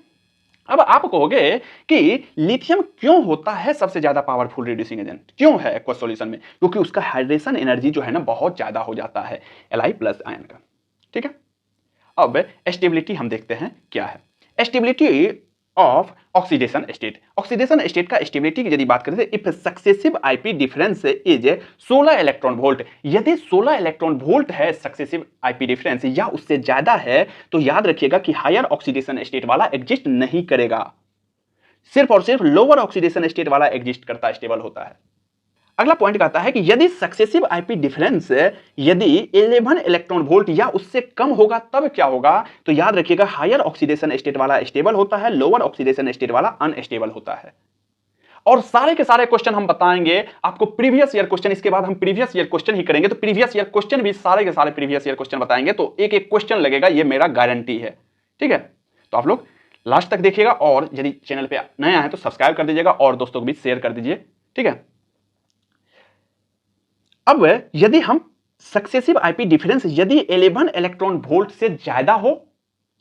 अब आप कहोगे कि लिथियम क्यों होता है सबसे ज्यादा पावरफुल रिड्यूसिंग एजेंट, क्यों है एक्वस सॉल्यूशन में? क्योंकि उसका हाइड्रेशन एनर्जी जो है ना बहुत ज्यादा हो जाता है Li प्लस आयन का। ठीक है, अब स्टेबिलिटी हम देखते हैं क्या है। Stability of oxidation state. Oxidation state का स्टेबिलिटी की यदि बात करें तो if successive IP difference is 16 electron volt, यदि 16 इलेक्ट्रॉन वोल्ट है सक्सेसिव आईपी डिफरेंस या उससे ज्यादा है तो याद रखिएगा कि हायर ऑक्सीडेशन स्टेट वाला एग्जिस्ट नहीं करेगा, सिर्फ और सिर्फ लोअर ऑक्सीडेशन स्टेट वाला एग्जिस्ट करता, स्टेबल होता है। अगला पॉइंट कहता है कि यदि सक्सेसिव आईपी डिफरेंस यदि 11 इलेक्ट्रॉन वोल्ट या उससे कम होगा तब क्या होगा, तो याद रखिएगा हायर ऑक्सीडेशन स्टेट वाला स्टेबल होता है, लोअर ऑक्सीडेशन स्टेट वाला अनस्टेबल होता है। और सारे के सारे क्वेश्चन हम बताएंगे आपको प्रीवियस ईयर क्वेश्चन, इसके बाद हम प्रीवियस ईयर क्वेश्चन ही करेंगे, तो प्रीवियस ईयर क्वेश्चन भी सारे के सारे प्रीवियस ईयर क्वेश्चन बताएंगे, तो एक एक क्वेश्चन लगेगा, ये मेरा गारंटी है। ठीक है, तो आप लोग लास्ट तक देखिएगा, और यदि चैनल पे नया है तो सब्सक्राइब कर दीजिएगा और दोस्तों को भी शेयर कर दीजिए। ठीक है, अब यदि हम सक्सेसिव आईपी डिफरेंस यदि 11 इलेक्ट्रॉन वोल्ट से ज्यादा हो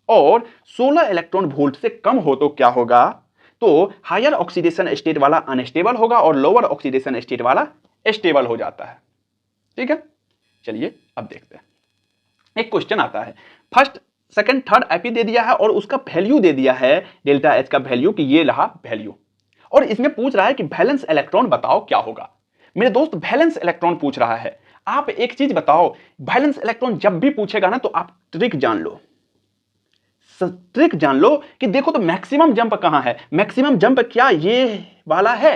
और 16 इलेक्ट्रॉन वोल्ट से कम हो तो क्या होगा, तो हायर ऑक्सीडेशन स्टेट वाला अनस्टेबल होगा और लोअर ऑक्सीडेशन स्टेट वाला स्टेबल हो जाता है। ठीक है, चलिए अब देखते हैं। एक क्वेश्चन आता है, फर्स्ट सेकंड थर्ड आईपी दे दिया है और उसका वैल्यू दे दिया है डेल्टा एच का वैल्यू, कि ये रहा वैल्यू, और इसमें पूछ रहा है कि वैलेंस इलेक्ट्रॉन बताओ क्या होगा। मेरे दोस्त वैलेंस इलेक्ट्रॉन पूछ रहा है, आप एक चीज बताओ, वैलेंस इलेक्ट्रॉन जब भी पूछेगा ना तो आप ट्रिक जान लो, ट्रिक जान लो कि देखो तो मैक्सिमम जंप कहां है, मैक्सिमम जंप क्या ये वाला है,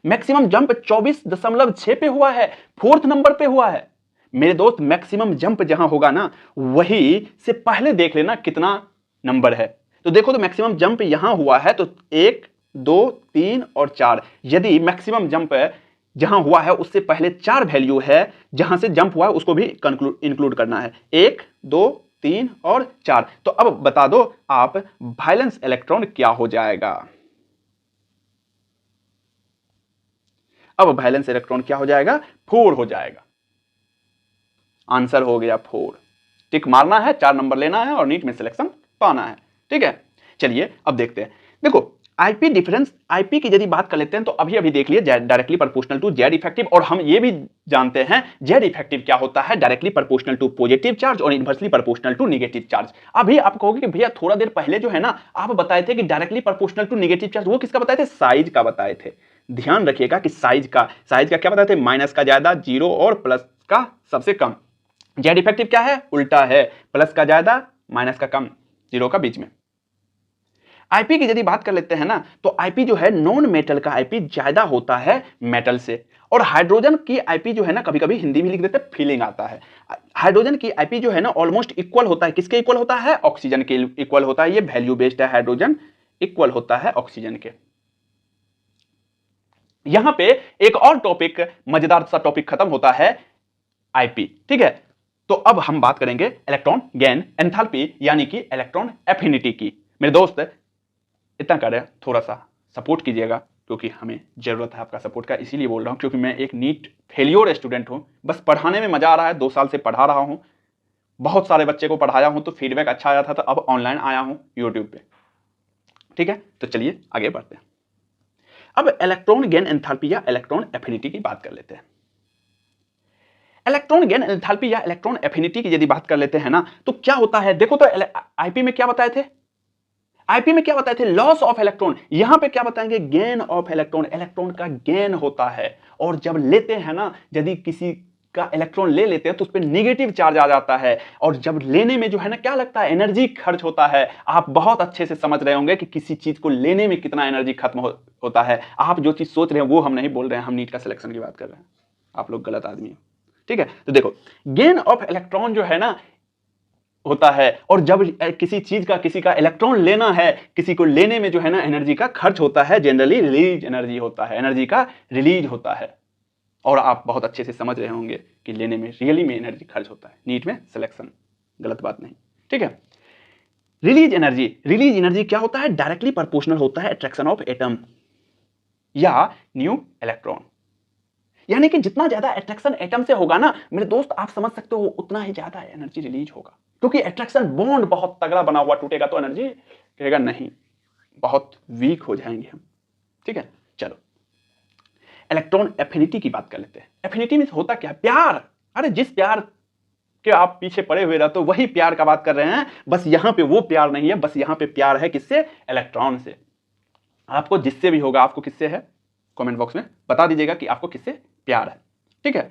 मैक्सिमम जंप 24.6 पे हुआ है, फोर्थ नंबर पे हुआ है। मेरे दोस्त मैक्सिमम जंप जहां होगा ना वही से पहले देख लेना कितना नंबर है, तो देखो तो मैक्सिमम जंप यहां हुआ है तो 1 2 3 और 4, यदि मैक्सिमम जंप जहां हुआ है उससे पहले 4 वैल्यू है, जहां से जंप हुआ है उसको भी इंक्लूड करना है, 1 2 3 और 4। तो अब बता दो आप वैलेंस इलेक्ट्रॉन क्या हो जाएगा। अब वैलेंस इलेक्ट्रॉन क्या हो जाएगा, 4 हो जाएगा। आंसर हो गया 4। टिक मारना है, 4 नंबर लेना है और नीट में सिलेक्शन पाना है। ठीक है, चलिए अब देखते हैं। देखो आईपी डिफरेंस, आईपी की यदि बात कर लेते हैं तो अभी अभी देख लिए directly proportional to Z effective, और हम ये भी जानते हैं जेड इफेक्टिव क्या होता है, directly proportional to positive charge और inversely proportional to negative charge. अभी आप कहोगे कि भैया थोड़ा देर पहले जो है ना आप बताए थे कि directly proportional to negative charge, वो किसका बताए थे, साइज का बताए थे। ध्यान रखिएगा कि साइज का क्या बताए थे, माइनस का ज्यादा, जीरो और प्लस का सबसे कम। जेड इफेक्टिव क्या है, उल्टा है, प्लस का ज्यादा, माइनस का कम, जीरो का बीच में। आईपी की यदि बात कर लेते हैं ना तो आईपी जो है नॉन मेटल का आईपी ज्यादा होता है मेटल से, और हाइड्रोजन की आईपी जो है ना कभी कभी हिंदी में लिख देते हैं फीलिंग आता है, हाइड्रोजन की आईपी जो है ना ऑलमोस्ट इक्वल होता है, किसके इक्वल होता है, ऑक्सीजन के इक्वल होता है। ये वैल्यू बेस्ड है, हाइड्रोजन इक्वल होता है ऑक्सीजन के। यहां पे एक और टॉपिक, मजेदार सा टॉपिक खत्म होता है, आईपी। ठीक है, तो अब हम बात करेंगे इलेक्ट्रॉन गेन एंथैल्पी यानी कि इलेक्ट्रॉन एफिनिटी की। मेरे दोस्त इतना कर रहे हैं, थोड़ा सा सपोर्ट कीजिएगा क्योंकि हमें जरूरत है आपका सपोर्ट का, इसीलिए बोल रहा हूं क्योंकि मैं एक नीट फेलियोर स्टूडेंट हूं। बस पढ़ाने में मजा आ रहा है, 2 साल से पढ़ा रहा हूं, बहुत सारे बच्चे को पढ़ाया हूं, तो फीडबैक अच्छा आया था, तो अब ऑनलाइन आया हूं यूट्यूब पे। ठीक है, तो चलिए आगे बढ़ते हैं। अब इलेक्ट्रॉन गेन एंथैल्पी या इलेक्ट्रॉन एफिनिटी की बात कर लेते हैं। इलेक्ट्रॉन गेन एंथैल्पी या इलेक्ट्रॉन एफिनिटी की यदि बात कर लेते हैं ना, तो क्या होता है, देखो तो आईपी में क्या बताए थे, आईपी में क्या बताए थे, लॉस ऑफ इलेक्ट्रॉन। यहां पे क्या बताएंगे, गेन ऑफ इलेक्ट्रॉन, इलेक्ट्रॉन का गेन होता है। और जब लेते हैं ना, यदि किसी का इलेक्ट्रॉन ले लेते हैं तो उस पर नेगेटिव चार्ज आ जाता है, और जब लेने में जो है ना क्या लगता है, एनर्जी खर्च होता है। आप बहुत अच्छे से समझ रहे होंगे कि किसी चीज को लेने में कितना एनर्जी खत्म होता है। आप जो चीज सोच रहे हैं वो हम नहीं बोल रहे हैं, हम नीट का सिलेक्शन की बात कर रहे हैं, आप लोग गलत आदमी हो। ठीक है, तो देखो गेन ऑफ इलेक्ट्रॉन जो है ना होता है, और जब किसी चीज का, किसी का इलेक्ट्रॉन लेना है, किसी को लेने में जो है ना एनर्जी का खर्च होता है, जनरली रिलीज एनर्जी होता है, एनर्जी का रिलीज होता है। और आप बहुत अच्छे से समझ रहे होंगे कि लेने में रियली में एनर्जी खर्च होता है, नीट में सिलेक्शन, गलत बात नहीं। ठीक है, रिलीज एनर्जी, रिलीज एनर्जी क्या होता है, डायरेक्टली प्रोपोर्शनल होता है अट्रैक्शन ऑफ एटम या न्यू इलेक्ट्रॉन। यानी कि जितना ज्यादा अट्रैक्शन एटम से होगा ना मेरे दोस्त, आप समझ सकते हो उतना ही ज्यादा एनर्जी रिलीज होगा, क्योंकि अट्रैक्शन बॉन्ड बहुत तगड़ा बना हुआ, टूटेगा तो एनर्जी रहेगा नहीं, बहुत वीक हो जाएंगे हम। ठीक है, चलो इलेक्ट्रॉन एफिनिटी की बात कर लेते हैं। एफिनिटी में होता क्या है, प्यार। अरे जिस प्यार के आप पीछे पड़े हुए रहते हो वही प्यार का बात कर रहे हैं, बस यहां पे वो प्यार नहीं है, बस यहां पे प्यार है किससे, इलेक्ट्रॉन से। आपको जिससे भी होगा, आपको किससे है, कमेंट बॉक्स में बता दीजिएगा कि आपको किससे प्यार है। ठीक है,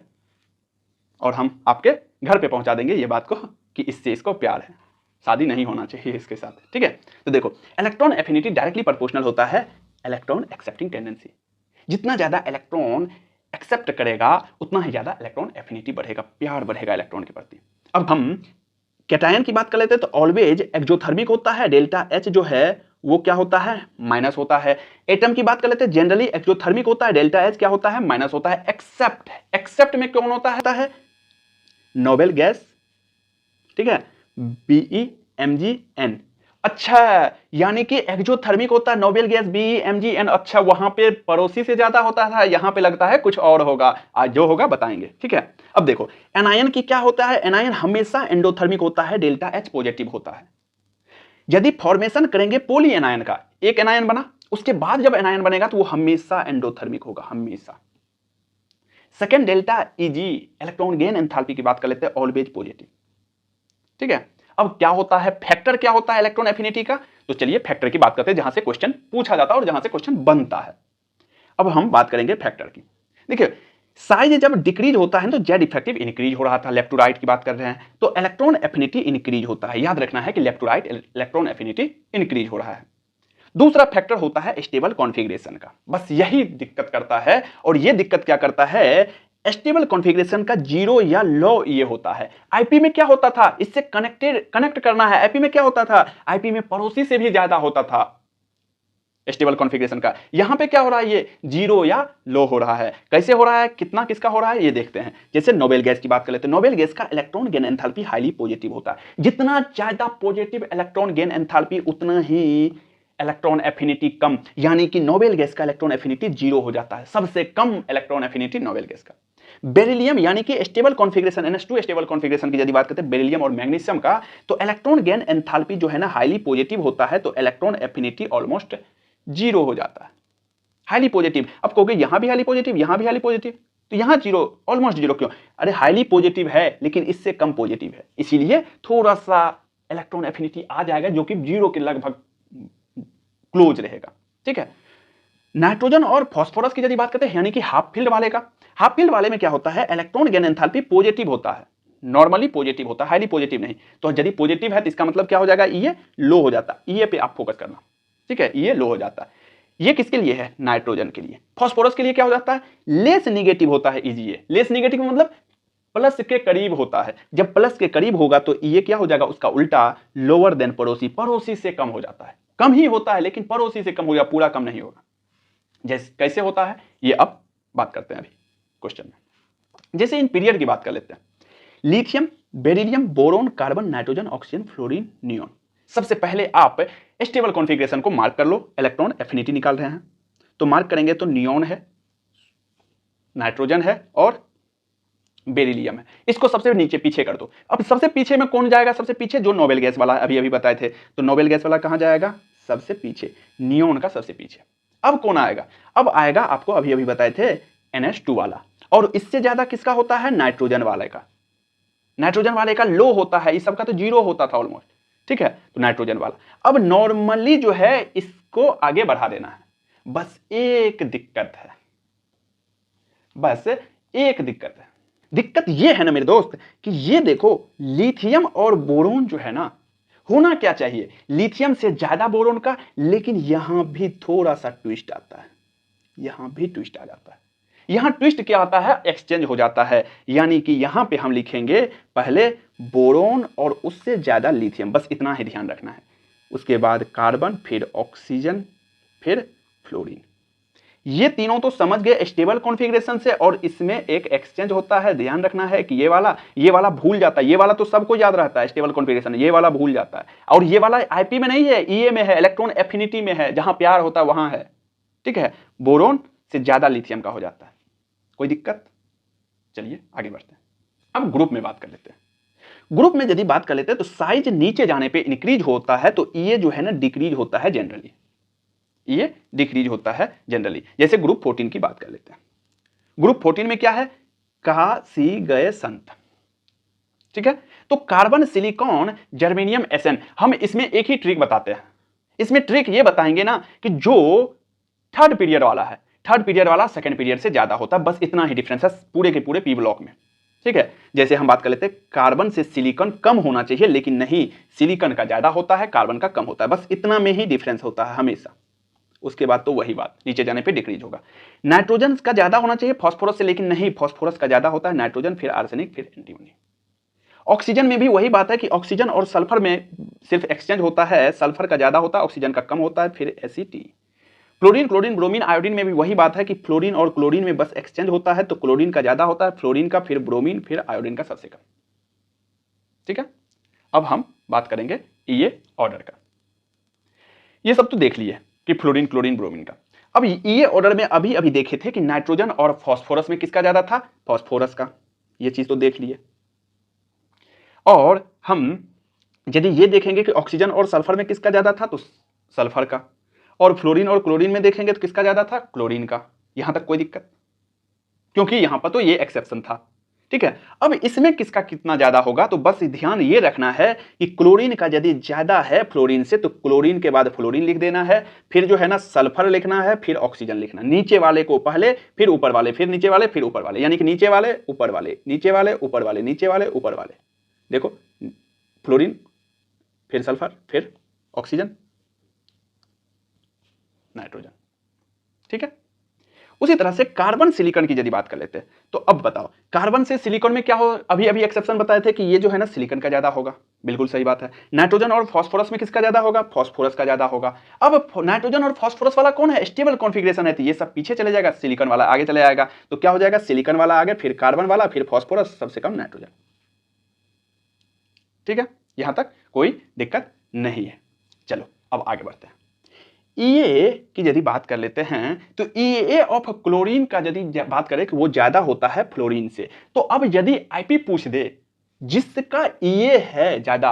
और हम आपके घर पे पहुंचा देंगे ये बात को कि इससे इसको प्यार है, शादी नहीं होना चाहिए इसके साथ। ठीक है, तो देखो इलेक्ट्रॉन एफिनिटी डायरेक्टली प्रोपोर्शनल होता है इलेक्ट्रॉन एक्सेप्टिंग टेंडेंसी। जितना ज्यादा इलेक्ट्रॉन एक्सेप्ट करेगा उतना ही ज्यादा इलेक्ट्रॉन एफिनिटी बढ़ेगा, प्यार बढ़ेगा इलेक्ट्रॉन के प्रति। अब हम कैटायन की बात कर लेते हैं, तो ऑलवेज एक्सोथर्मिक होता है, डेल्टा एच जो है वो क्या होता है, माइनस होता है। एटम की बात कर लेते हैं, जनरली एक्सोथर्मिक होता है, डेल्टा एच क्या होता है, माइनस होता है। एक्सेप्ट, एक्सेप्ट में कौन होता है नोबेल गैस। ठीक है, BeMgN। अच्छा, यानी कि एक्सोथर्मिक होता है नोबेल गैस BeMgN। अच्छा, वहां पे पड़ोसी से ज्यादा होता था, यहां पे लगता है कुछ और होगा, आज जो होगा बताएंगे। ठीक है, अब देखो एनायन की क्या होता है, एनायन हमेशा एंडोथर्मिक होता है, डेल्टा एच पॉजिटिव होता है। यदि फॉर्मेशन करेंगे पॉली एनायन का, एक एनायन बना, उसके बाद जब एनायन बनेगा तो वो हमेशा एंडोथर्मिक होगा, हमेशा। Second delta Eg, electron gain enthalpy की बात कर लेते हैं, ऑलवेज पॉजिटिव। ठीक है, अब क्या होता है, फैक्टर क्या होता है इलेक्ट्रॉन एफिनिटी का, तो चलिए फैक्टर की बात करते हैं, जहां से क्वेश्चन पूछा जाता है और जहां से क्वेश्चन बनता है। अब हम बात करेंगे फैक्टर की। देखिए साइज जब डिक्रीज होता है तो जेड इफेक्टिव इंक्रीज हो रहा था, लेफ्ट टू राइट की बात कर रहे हैं, तो इलेक्ट्रॉन एफिनिटी इंक्रीज होता है। याद रखना है कि left to right electron affinity increase हो रहा है। दूसरा फैक्टर होता है स्टेबल कॉन्फ़िगरेशन का, बस यही दिक्कत करता है। और ये दिक्कत क्या करता है, स्टेबल कॉन्फ़िगरेशन का जीरो या लो ये होता है। आईपी में क्या होता था, इससे कनेक्ट करना है। आईपी में क्या होता था, आईपी में पड़ोसी से भी ज्यादा होता था स्टेबल कॉन्फ़िगरेशन का। यहां पे क्या हो रहा है, ये जीरो या लो हो रहा है। कैसे हो रहा है, कितना किसका हो रहा है ये देखते हैं। जैसे नोबेल गैस की बात कर लेते हैं, नोबेल गैस का electron gain enthalpy highly positive होता है। जितना ज्यादा पॉजिटिव इलेक्ट्रॉन गेन एंथैल्पी उतना ही इलेक्ट्रॉन एफिनिटी कम, यानी कि नोबेल गैस का इलेक्ट्रॉन एफिनिटी जीरो हो जाता है, सबसे कम इलेक्ट्रॉन एफिनिटी नोबेल गैस का। बेरिलियम यानी कि stable configuration, NH2 stable configuration की यदि बात करते हैं बेरिलियम और मैग्नीशियम का, तो इलेक्ट्रॉन गेन एंथैल्पी जो है ना हाईली पॉजिटिव होता है, तो इलेक्ट्रॉन एफिनिटी ऑलमोस्ट जीरो हो जाता है, हाईली पॉजिटिव। अब कहोगे यहां भी हाईली पॉजिटिव, यहां भी हाईली पॉजिटिव, तो यहां जीरो, ऑलमोस्ट जीरो क्यों, अरे हाईली पॉजिटिव है लेकिन इससे कम पॉजिटिव है, इसीलिए थोड़ा सा इलेक्ट्रॉन एफिनिटी आ जाएगा जो कि जीरो के लगभग क्लोज रहेगा। ठीक है, नाइट्रोजन और फास्फोरस की यदि बात करते हैं, यानी कि हाफ फील्ड वाले का, हाफ फील्ड वाले में क्या होता है, इलेक्ट्रॉन गेन एंथैल्पी पॉजिटिव होता है, नॉर्मली पॉजिटिव होता है, हाईली पॉजिटिव नहीं। तो यदि पॉजिटिव है तो इसका मतलब क्या हो जाएगा, ये लो हो जाता है, ये पे आप फोकस करना। ठीक है, ये लो हो जाता है। ये किसके लिए है, नाइट्रोजन के लिए। फास्फोरस के लिए क्या हो जाता है, लेस निगेटिव होता है Eg। लेस निगेटिव मतलब प्लस के करीब होता है। जब प्लस के करीब होगा तो ये क्या हो जाएगा, उसका उल्टा लोअर देन पड़ोसी, पड़ोसी से कम हो जाता है। कम ही होता है लेकिन पड़ोसी से कम हो जाएगा, पूरा कम नहीं होगा। जैसे कैसे होता है ये अब बात करते हैं अभी क्वेश्चन में। जैसे इन पीरियड की बात कर लेते हैं, lithium, beryllium, boron, carbon, nitrogen, oxygen, fluorine, neon. सबसे पहले आप स्टेबल कॉन्फ़िगरेशन को मार्क कर लो, इलेक्ट्रॉन एफिनिटी निकाल रहे हैं तो मार्क करेंगे तो नियोन है, नाइट्रोजन है और बेरिलियम है। इसको सबसे नीचे पीछे कर दो। अब सबसे पीछे में कौन जाएगा? सबसे पीछे जो नोबेल गैस वाला अभी अभी बताए थे, तो नोबेल गैस वाला कहां जाएगा? सबसे पीछे, नियोन का सबसे पीछे। अब कौन आएगा? अब आएगा आपको अभी अभी बताए थे NH2 वाला, और इससे ज्यादा किसका होता है? नाइट्रोजन वाले का। नाइट्रोजन वाले का लो होता है, इस सबका तो जीरो होता था ऑलमोस्ट, ठीक है, तो नाइट्रोजन वाला। अब नॉर्मली जो है इसको आगे बढ़ा देना है, बस एक दिक्कत है, बस एक दिक्कत है। दिक्कत ये है ना मेरे दोस्त कि ये देखो लिथियम और बोरोन जो है ना, होना क्या चाहिए? लिथियम से ज्यादा बोरोन का, लेकिन यहां भी थोड़ा सा ट्विस्ट आता है, यहां भी ट्विस्ट आ जाता है। यहां ट्विस्ट क्या आता है? एक्सचेंज हो जाता है, यानी कि यहां पे हम लिखेंगे पहले बोरोन और उससे ज्यादा लिथियम, बस इतना ही ध्यान रखना है। उसके बाद कार्बन, फिर ऑक्सीजन, फिर फ्लोरीन। ये तीनों तो समझ गए स्टेबल कॉन्फ़िगरेशन से, और इसमें एक एक्सचेंज होता है, ध्यान रखना है कि ये वाला भूल जाता है। ये वाला तो सबको याद रहता है स्टेबल कॉन्फ़िगरेशन, ये वाला भूल जाता है। और ये वाला आईपी में नहीं है, ईए में है, इलेक्ट्रॉन एफिनिटी में है, जहां प्यार होता है वहां है, ठीक है। बोरोन से ज्यादा लिथियम का हो जाता है। कोई दिक्कत? चलिए आगे बढ़ते हैं। अब ग्रुप में बात कर लेते हैं। ग्रुप में यदि बात कर लेते हैं तो साइज नीचे जाने पे इंक्रीज होता है, तो ये जो है ना डिक्रीज होता है जनरली, ये डिक्रीज होता है जनरली। जैसे ग्रुप 14 की बात कर लेते हैं। ग्रुप 14 में क्या है? काशी गए संत, ठीक है। तो कार्बन, सिलिकॉन, जर्मेनियम, एसएन। हम इसमें एक ही ट्रिक बताते हैं। इसमें ट्रिक ये बताएंगे ना कि जो थर्ड पीरियड वाला है, थर्ड पीरियड वाला सेकंड पीरियड से ज्यादा होता है, बस इतना ही डिफरेंस है पूरे के पूरे पी ब्लॉक में, ठीक है। जैसे हम बात कर लेते हैं, कार्बन से सिलिकॉन कम होना चाहिए, लेकिन नहीं, सिलिकॉन का ज्यादा होता है, कार्बन का कम होता है, बस इतना में ही डिफरेंस होता है हमेशा। उसके बाद तो वही बात, नीचे जाने पे डिक्रीज होगा। नाइट्रोजन का ज्यादा होना चाहिए फास्फोरस से, लेकिन नहीं, फास्फोरस का ज्यादा होता है नाइट्रोजन, फिर आर्सेनिक, फिर एंटीमनी। ऑक्सीजन में भी वही बात है कि ऑक्सीजन और सल्फर में सिर्फ एक्सचेंज होता है, सल्फर का ज्यादा होता है, ऑक्सीजन का कम होता है, फिर एसिटी। फ्लोरीन, क्लोरीन, ब्रोमीन, आयोडीन में भी वही बात है कि फ्लोरीन और क्लोरीन में बस एक्सचेंज होता है, तो क्लोरीन का ज्यादा होता है, फ्लोरीन का, फिर ब्रोमीन, फिर आयोडीन का सबसे कम, ठीक है। अब हम बात करेंगे ये ऑर्डर का। ये सब तो देख लिए कि फ्लोरीन, क्लोरीन, ब्रोमीन का। अब ये ऑर्डर में अभी अभी देखे थे कि नाइट्रोजन और फास्फोरस में किसका ज्यादा था? फास्फोरस का। ये चीज तो देख लिए। और हम यदि ये देखेंगे कि ऑक्सीजन और सल्फर में किसका ज्यादा था, तो सल्फर का। और फ्लोरीन और क्लोरीन में देखेंगे तो किसका ज्यादा था? क्लोरीन का। यहां तक कोई दिक्कत? क्योंकि यहां पर तो ये एक्सेप्शन था, ठीक है। अब इसमें किसका कितना ज्यादा होगा, तो बस ध्यान ये रखना है कि क्लोरीन का यदि ज्यादा है फ्लोरीन से, तो क्लोरीन के बाद फ्लोरीन लिख देना है, फिर जो है ना सल्फर लिखना है, फिर ऑक्सीजन लिखना, नीचे वाले को पहले, फिर ऊपर वाले, फिर नीचे वाले, फिर ऊपर वाले, यानी कि नीचे वाले ऊपर वाले, नीचे वाले ऊपर वाले, नीचे वाले ऊपर वाले। देखो, फ्लोरीन, फिर सल्फर, फिर ऑक्सीजन, नाइट्रोजन, ठीक है। उसी तरह से कार्बन सिलिकॉन की यदि बात कर लेते हैं, तो अब बताओ कार्बन से सिलिकॉन में क्या हो? अभी अभी एक्सेप्शन बताए थे कि ये जो है ना सिलिकॉन का ज्यादा होगा, बिल्कुल सही बात है। नाइट्रोजन और फास्फोरस में किसका ज्यादा होगा? फास्फोरस का ज्यादा होगा। अब नाइट्रोजन और फास्फोरस वाला कौन है? स्टेबल कॉन्फ़िगरेशन है, तो ये सब पीछे चले जाएगा, सिलिकॉन वाला आगे चले जाएगा। तो क्या हो जाएगा? सिलिकॉन वाला आगे, फिर कार्बन वाला, फिर फास्फोरस, सबसे कम नाइट्रोजन, ठीक है। यहां तक कोई दिक्कत नहीं है। चलो अब आगे बढ़ते हैं। ईए की यदि बात कर लेते हैं, तो ईए ऑफ क्लोरीन का यदि बात करें कि वो ज्यादा होता है फ्लोरीन से, तो अब यदि आईपी पूछ दे जिसका ईए है ज्यादा,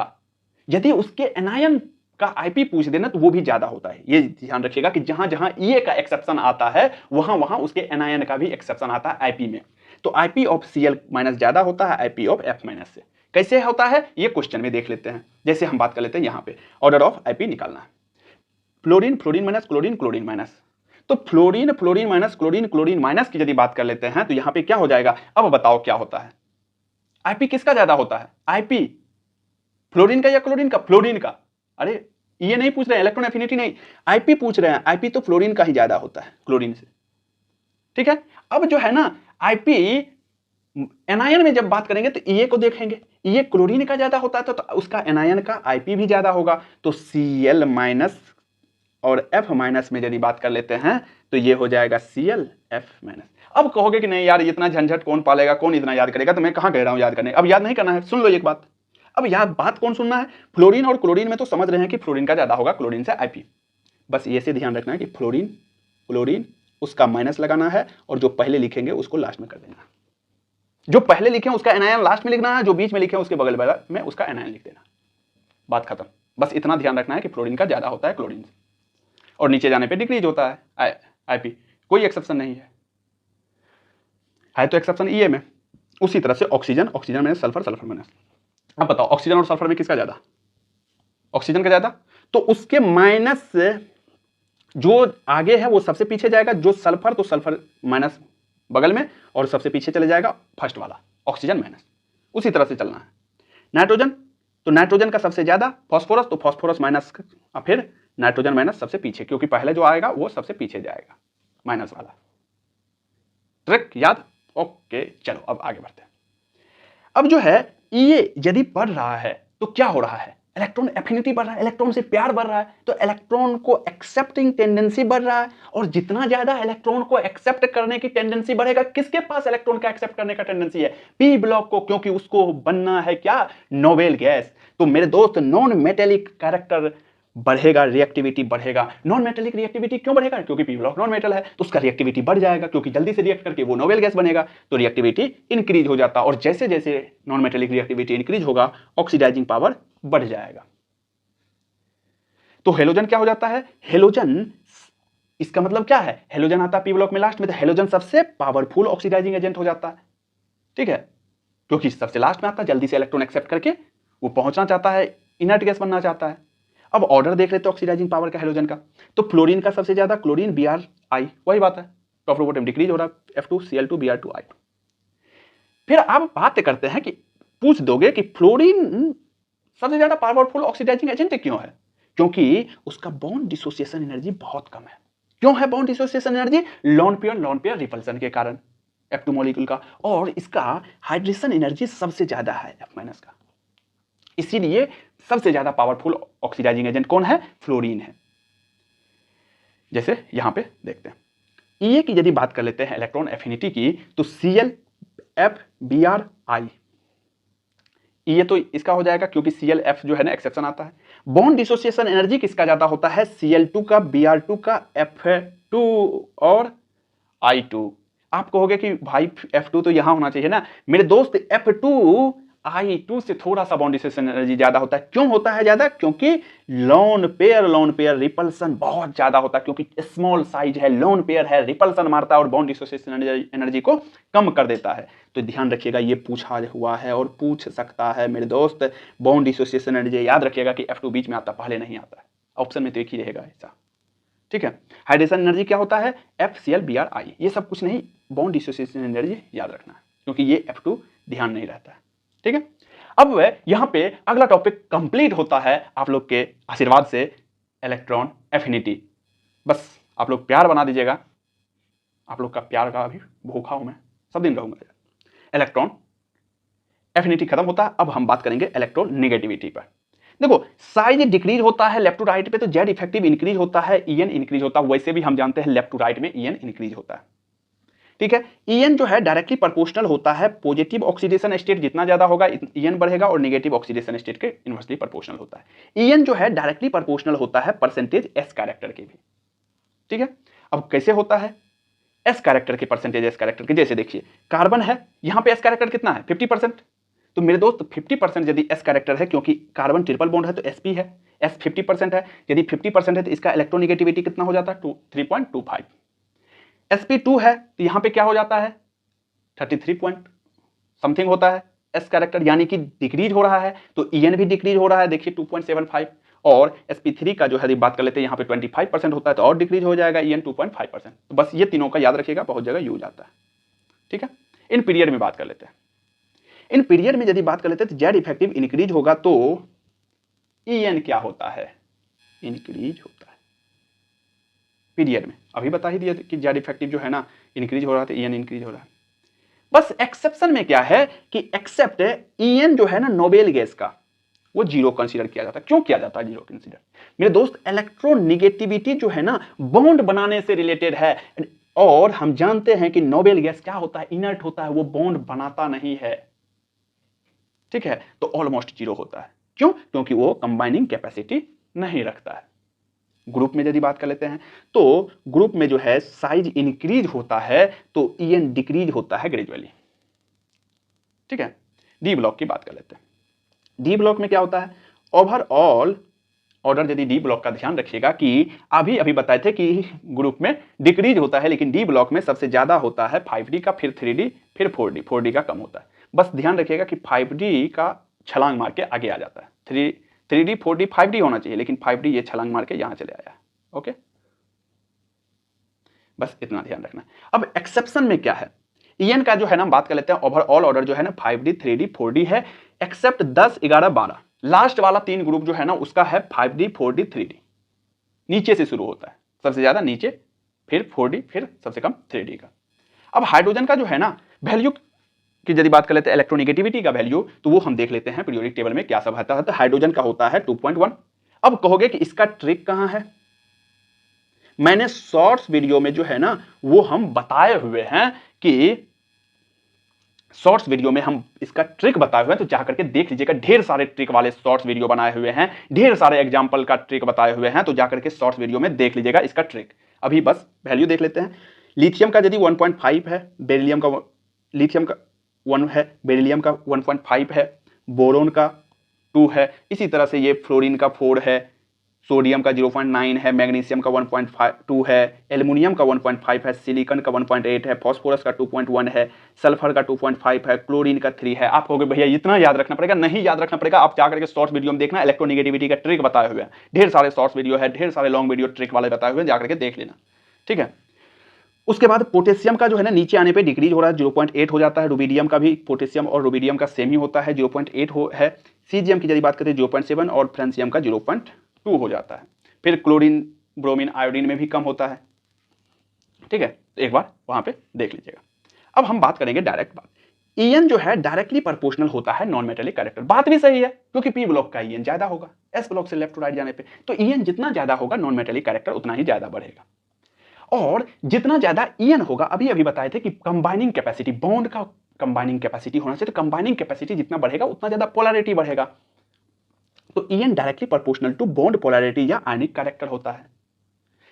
यदि उसके एनायन का आईपी पूछ देना तो वो भी ज्यादा होता है। ये ध्यान रखिएगा कि जहां जहां ईए का एक्सेप्शन आता है वहां वहां उसके एनायन का भी एक्सेप्शन आता है आईपी में। तो आईपी ऑफ सीएल माइनस ज्यादा होता है आईपी ऑफ एफ माइनस से। कैसे होता है ये क्वेश्चन में देख लेते हैं। जैसे हम बात कर लेते हैं यहां पे ऑर्डर ऑफ आईपी निकालना है, fluorine, fluorine minus, chlorine, chlorine minus. तो fluorine, fluorine minus, chlorine, chlorine minus की यदि बात कर लेते हैं तो यहां पे क्या हो जाएगा? अब बताओ क्या होता है? आईपी किसका ज्यादा होता है? आईपी फ्लोरीन का या क्लोरीन का? फ्लोरीन का। अरे ये नहीं पूछ रहे हैं, इलेक्ट्रॉन एफिनिटी नहीं, आईपी पूछ रहे हैं। आईपी तो फ्लोरीन का ही ज्यादा होता है क्लोरीन से, ठीक है। अब जो है ना आईपी एनायन में जब बात करेंगे तो ईए को देखेंगे, ईए क्लोरीन का ज्यादा होता है तो उसका एनायन का आईपी भी ज्यादा होगा। तो Cl माइनस और F माइनस में यदि बात कर लेते हैं तो ये हो जाएगा ClF माइनस। अब कहोगे कि नहीं यार इतना झंझट कौन पालेगा, कौन इतना याद करेगा, तो मैं कहाँ कह रहा हूँ याद करने, अब याद नहीं करना है, सुन लो एक बात। अब याद बात कौन सुनना है, फ्लोरीन और क्लोरीन में तो समझ रहे हैं कि फ्लोरीन का ज्यादा होगा क्लोरीन से Ip, बस ये से ध्यान रखना है कि फ्लोरीन क्लोरीन उसका माइनस लगाना है और जो पहले लिखेंगे उसको लास्ट में कर देना, जो पहले लिखे उसका एनायन लास्ट में लिखना है, जो बीच में लिखे उसके बगल में उसका एनायन लिख देना, बात खत्म। बस इतना ध्यान रखना है कि फ्लोरीन का ज्यादा होता है क्लोरीन से, और नीचे जाने पे डिक्रीज होता है Ip, कोई एक्सेप्शन नहीं है तो एक्सेप्शन E में। उसी तरह से ऑक्सीजन में सल्फर में। अब बताओ ऑक्सीजन और सल्फर में किसका ज्यादा, ऑक्सीजन का ज्यादा, तो उसके माइनस जो आगे है वो सबसे पीछे जाएगा, जो सल्फर तो सल्फर माइनस बगल में और सबसे पीछे चले जाएगा फर्स्ट वाला ऑक्सीजन माइनस। उसी तरह से चलना है। नाइट्रोजन तो नाइट्रोजन का सबसे ज्यादा, फॉस्फोरस तो फॉस्फोरस माइनस, फिर नाइट्रोजन माइनस सबसे पीछे, क्योंकि पहले जो आएगा वो सबसे पीछे जाएगा माइनस वाला। ट्रिक याद, ओके चलो अब आगे बढ़ते हैं। अब जो है ये यदि बढ़ रहा है तो क्या हो रहा है, इलेक्ट्रॉन एफिनिटी बढ़ रहा है, इलेक्ट्रॉन से प्यार बढ़ रहा है, तो इलेक्ट्रॉन को एक्सेप्टिंग टेंडेंसी बढ़ रहा है, और जितना ज्यादा इलेक्ट्रॉन को एक्सेप्ट करने की टेंडेंसी बढ़ेगा, किसके पास इलेक्ट्रॉन का एक्सेप्ट करने का टेंडेंसी है, पी ब्लॉक को, क्योंकि उसको बनना है क्या, नोबेल गैस। तो मेरे दोस्त नॉन मेटेलिक कैरेक्टर बढ़ेगा, रिएक्टिविटी बढ़ेगा। नॉन मेटेलिक रिएक्टिविटी क्यों बढ़ेगा, क्योंकि पी ब्लॉक नॉन मेटल है तो उसका रिएक्टिविटी बढ़ जाएगा, क्योंकि जल्दी से रिएक्ट करके वो नोबेल गैस बनेगा, तो रिएक्टिविटी इंक्रीज हो जाता, और जैसे जैसे नॉन मेटेलिक रिएक्टिविटी इंक्रीज होगा ऑक्सीडाइजिंग पावर बढ़ जाएगा। तो हेलोजन क्या हो जाता है, हेलोजन, इसका मतलब क्या है, हेलोजन आता है पी ब्लॉक में लास्ट में, तो हेलोजन सबसे पावरफुल ऑक्सीडाइजिंग एजेंट हो जाता है, ठीक है, क्योंकि सबसे लास्ट में आता है, जल्दी से इलेक्ट्रॉन एक्सेप्ट करके वो पहुंचना चाहता है, इनर्ट गैस बनना चाहता है। अब ऑर्डर देख लेते हैं ऑक्सीडाइजिंग पावर का हेलोजन का, तो फ्लोरीन का सबसे ज्यादा, क्लोरीन Br(I), वही बात है, टॉप बॉटम डिक्रीज हो रहा है, F2 Cl2 Br2I2। फिर आप बात करते हैं कि पूछ दोगे कि फ्लोरीन सबसे ज्यादा पावरफुल ऑक्सीडाइजिंग एजेंट क्यों है, क्योंकि उसका बॉन्ड डिसोसिएशन एनर्जी बहुत कम है। क्यों है bond dissociation energy, lone pair repulsion के कारण F2 मॉलिक्यूल का, और इसका हाइड्रेशन एनर्जी सबसे ज्यादा है F- का, इसीलिए सबसे ज्यादा पावरफुल ऑक्सीडाइजिंग एजेंट कौन है, फ्लोरीन है। जैसे यहां पे देखते हैं E की यदि बात कर लेते हैं इलेक्ट्रॉन एफिनिटी की, तो ClF Br(I), ये तो इसका हो जाएगा क्योंकि ClF जो है ना एक्सेप्शन आता है। बॉन्ड डिसोसिएशन एनर्जी किसका ज्यादा होता है, Cl2 का, Br2 का, F2 और I2। आप कहोगे कि भाई F2 तो यहां होना चाहिए ना, मेरे दोस्त F2 I2 से थोड़ा सा बॉन्ड डिसोसिएशन एनर्जी ज्यादा होता है। क्यों होता है ज्यादा, क्योंकि लोन पेयर रिपल्सन बहुत ज्यादा होता है, क्योंकि स्मॉल साइज है, लोन पेयर है, रिपल्सन मारता है और बॉन्ड डिसोसिएशन एनर्जी को कम कर देता है। तो ध्यान रखिएगा, ये पूछा हुआ है और पूछ सकता है मेरे दोस्त। बॉन्ड डिसोसिएशन एनर्जी याद रखिएगा कि F2 बीच में आता, पहले नहीं आता है, ऑप्शन में तो एक ही रहेगा ऐसा, ठीक है। हाइड्रेशन एनर्जी क्या होता है, FCl Br(I), ये सब कुछ नहीं, बॉन्ड डिसोसिएशन एनर्जी याद रखना है, क्योंकि ये F2 ध्यान नहीं रहता है, ठीक है। अब यहां पे अगला टॉपिक कंप्लीट होता है आप लोग के आशीर्वाद से, इलेक्ट्रॉन एफिनिटी। बस आप लोग प्यार बना दीजिएगा, आप लोग का प्यार का अभी भूखा हूं मैं, सब दिन रहूंगा। इलेक्ट्रॉन एफिनिटी खत्म होता है, अब हम बात करेंगे इलेक्ट्रॉन नेगेटिविटी पर। देखो साइज डिक्रीज होता है लेफ्ट टू राइट पे तो जेड इफेक्टिव इंक्रीज होता है, En इंक्रीज होता है, वैसे भी हम जानते हैं लेफ्ट टू राइट में En इंक्रीज होता है, ठीक है। En जो है डायरेक्टली प्रोपोर्शनल होता है, पॉजिटिव ऑक्सीडेशन स्टेट जितना ज्यादा होगा En बढ़ेगा, और नेगेटिव ऑक्सीडेशन स्टेट के इनवर्सली प्रोपोर्शनल होता है। En जो है डायरेक्टली प्रोपोर्शनल होता है परसेंटेज S कैरेक्टर के भी, ठीक है। अब कैसे होता है, S कैरेक्टर के परसेंटेज S कैरेक्टर के, जैसे देखिए कार्बन है, यहां पे S कैरेक्टर कितना है 50%, तो मेरे दोस्त 50% यदि S कैरेक्टर है, क्योंकि कार्बन ट्रिपल बॉन्ड है तो sp है, S 50% है, यदि 50% है तो इसका इलेक्ट्रोनेगेटिविटी कितना हो जाता है 3.25। sp2 है तो यहां पे क्या हो जाता है 33 पॉइंट समथिंग होता है S कैरेक्टर, यानी कि डिक्रीज हो रहा है, तो En भी डिक्रीज हो रहा है, देखिए 2.75, और sp3 का जो है बात कर लेते हैं यहाँ पे 25% होता है, तो और डिक्रीज हो जाएगा En 2.5%। तो बस ये तीनों का याद रखिएगा, बहुत जगह यूज आता है, ठीक है। इन पीरियड में बात कर लेते हैं, इन पीरियड में यदि बात कर लेते हैं तो जेड इफेक्टिव इंक्रीज होगा, तो En क्या होता है, इंक्रीज होता है पीरियड में, अभी बता ही दिया कि जेड इफेक्टिव जो है ना इंक्रीज हो रहा है, तो En इंक्रीज हो रहा है। बस एक्सेप्शन में क्या है कि एक्सेप्ट En जो है ना नोबेल गैस का, वो जीरो कंसीडर किया जाता है। क्यों किया जाता है जीरो कंसीडर? मेरे दोस्त, इलेक्ट्रोनिगेटिविटी जो है ना बॉन्ड बनाने से रिलेटेड है, और हम जानते हैं कि नोबेल गैस क्या होता है, इनर्ट होता है, वो बॉन्ड बनाता नहीं है, ठीक है, तो ऑलमोस्ट जीरो होता है। क्यों? क्योंकि वो कंबाइनिंग कैपेसिटी नहीं रखता है। ग्रुप में यदि बात कर लेते हैं तो ग्रुप में जो है साइज इंक्रीज होता है तो ईएन डिक्रीज होता है ग्रेजुअली, ठीक है। डी ब्लॉक की बात कर लेते हैं। डी ब्लॉक में क्या होता है? ओवरऑल ऑर्डर, यदि डी ब्लॉक का ध्यान रखिएगा कि अभी बताए थे कि ग्रुप में डिक्रीज होता है, लेकिन डी ब्लॉक में सबसे ज्यादा होता है 5D का, फिर 3D, फिर 4D का कम होता है। बस ध्यान रखिएगा कि 5D का छलांग मार के आगे आ जाता है। 3D 4D 5D होना चाहिए, लेकिन 5D ये छलांग मार के यहां चले आया है। ओके, बस इतना ध्यान रखना। अब एक्सेप्शन में क्या है? ईएन का जो है ना बात कर लेते हैं। ओवरऑल ऑर्डर जो है ना 5D 3D 4D है, एक्सेप्ट 10 11 12। लास्ट वाला 3 ग्रुप जो है ना उसका है 5D 4D 3D, नीचे से शुरू होता है, सबसे ज्यादा नीचे, फिर 4D, फिर सबसे कम 3D का। अब हाइड्रोजन का जो है ना वैल्यू की यदि बात कर लेते हैं, इलेक्ट्रोनिगेटिविटी का वैल्यू, तो वो हम देख लेते हैं पीरियोडिक टेबल में क्या सब आता है। तो हाइड्रोजन का होता है 2.1। अब कहोगे कि इसका ट्रिक कहां है? मैंने शॉर्ट्स वीडियो में जो है ना वो हम बताए हुए हैं कि शॉर्ट्स वीडियो में हम इसका ट्रिक बताए हुए हैं, तो जाकर के देख लीजिएगा। ढेर सारे ट्रिक वाले शॉर्ट्स वीडियो बनाए हुए हैं, ढेर सारे एग्जांपल का ट्रिक बताए हुए हैं, तो जाकर के शॉर्ट्स वीडियो में देख लीजिएगा इसका ट्रिक। अभी बस वैल्यू देख लेते हैं। लिथियम का यदि 1.5 है, बेरिलियम का, लिथियम का 1 है, बेरिलियम का 1.5 है, बोरोन का 2 है, इसी तरह से ये फ्लोरीन का 4 है, सोडियम का 0.9 है, मैग्नीशियम का 1.2 है, एल्युमिनियम का 1.5 है, सिलिकॉन का 1.8 है, फास्फोरस का 2.1 है, सल्फर का 2.5 है, क्लोरीन का 3 है। आप कहोगे भैया इतना याद रखना पड़ेगा? नहीं याद रखना पड़ेगा, आप जाकर के शॉर्ट्स वीडियो में देखना, इलेक्ट्रोनिगेटिविटी का ट्रिक बताए हुए हैं। ढेर सारे शॉर्ट्स वीडियो है, ढेर सारे लॉन्ग वीडियो ट्रिक वाले बताए हुए हैं, जाकर के देख लेना, ठीक है। उसके बाद पोटेशियम का जो है ना नीचे आने पे डिक्रीज हो रहा है, 0.8 हो जाता है। रुबिडियम का भी, पोटेशियम और रुबिडियम का सेम ही होता है, 0.8 है। सीजियम की यदि बात करते हैं 0.7, और फ्रांसियम का 0.2 हो जाता है। फिर क्लोरीन, ब्रोमीन, आयोडीन में भी कम होता है, ठीक है। तो एक बार वहां पे देख लीजिएगा। अब हम बात करेंगे डायरेक्ट बात। ईएन जो है डायरेक्टली प्रोपोर्शनल होता है नॉन मेटेलिक कैरेक्टर। बात भी सही है, क्योंकि पी ब्लॉक का ईएन ज्यादा होगा एस ब्लॉक से लेफ्ट टू राइट जाने पे, तो ईएन जितना ज्यादा होगा नॉन मेटेलिक कैरेक्टर उतना ही ज्यादा बढ़ेगा। और जितना ज्यादा ईएन होगा, अभी बताए थे कि कंबाइनिंग कैपेसिटी, बॉन्ड का कंबाइनिंग कैपेसिटी होना चाहिए, तो कंबाइनिंग कैपेसिटी जितना बढ़ेगा उतना ज्यादा पोलैरिटी बढ़ेगा। तो EN directly proportional to bond polarity या आयनिक कैरेक्टर होता है।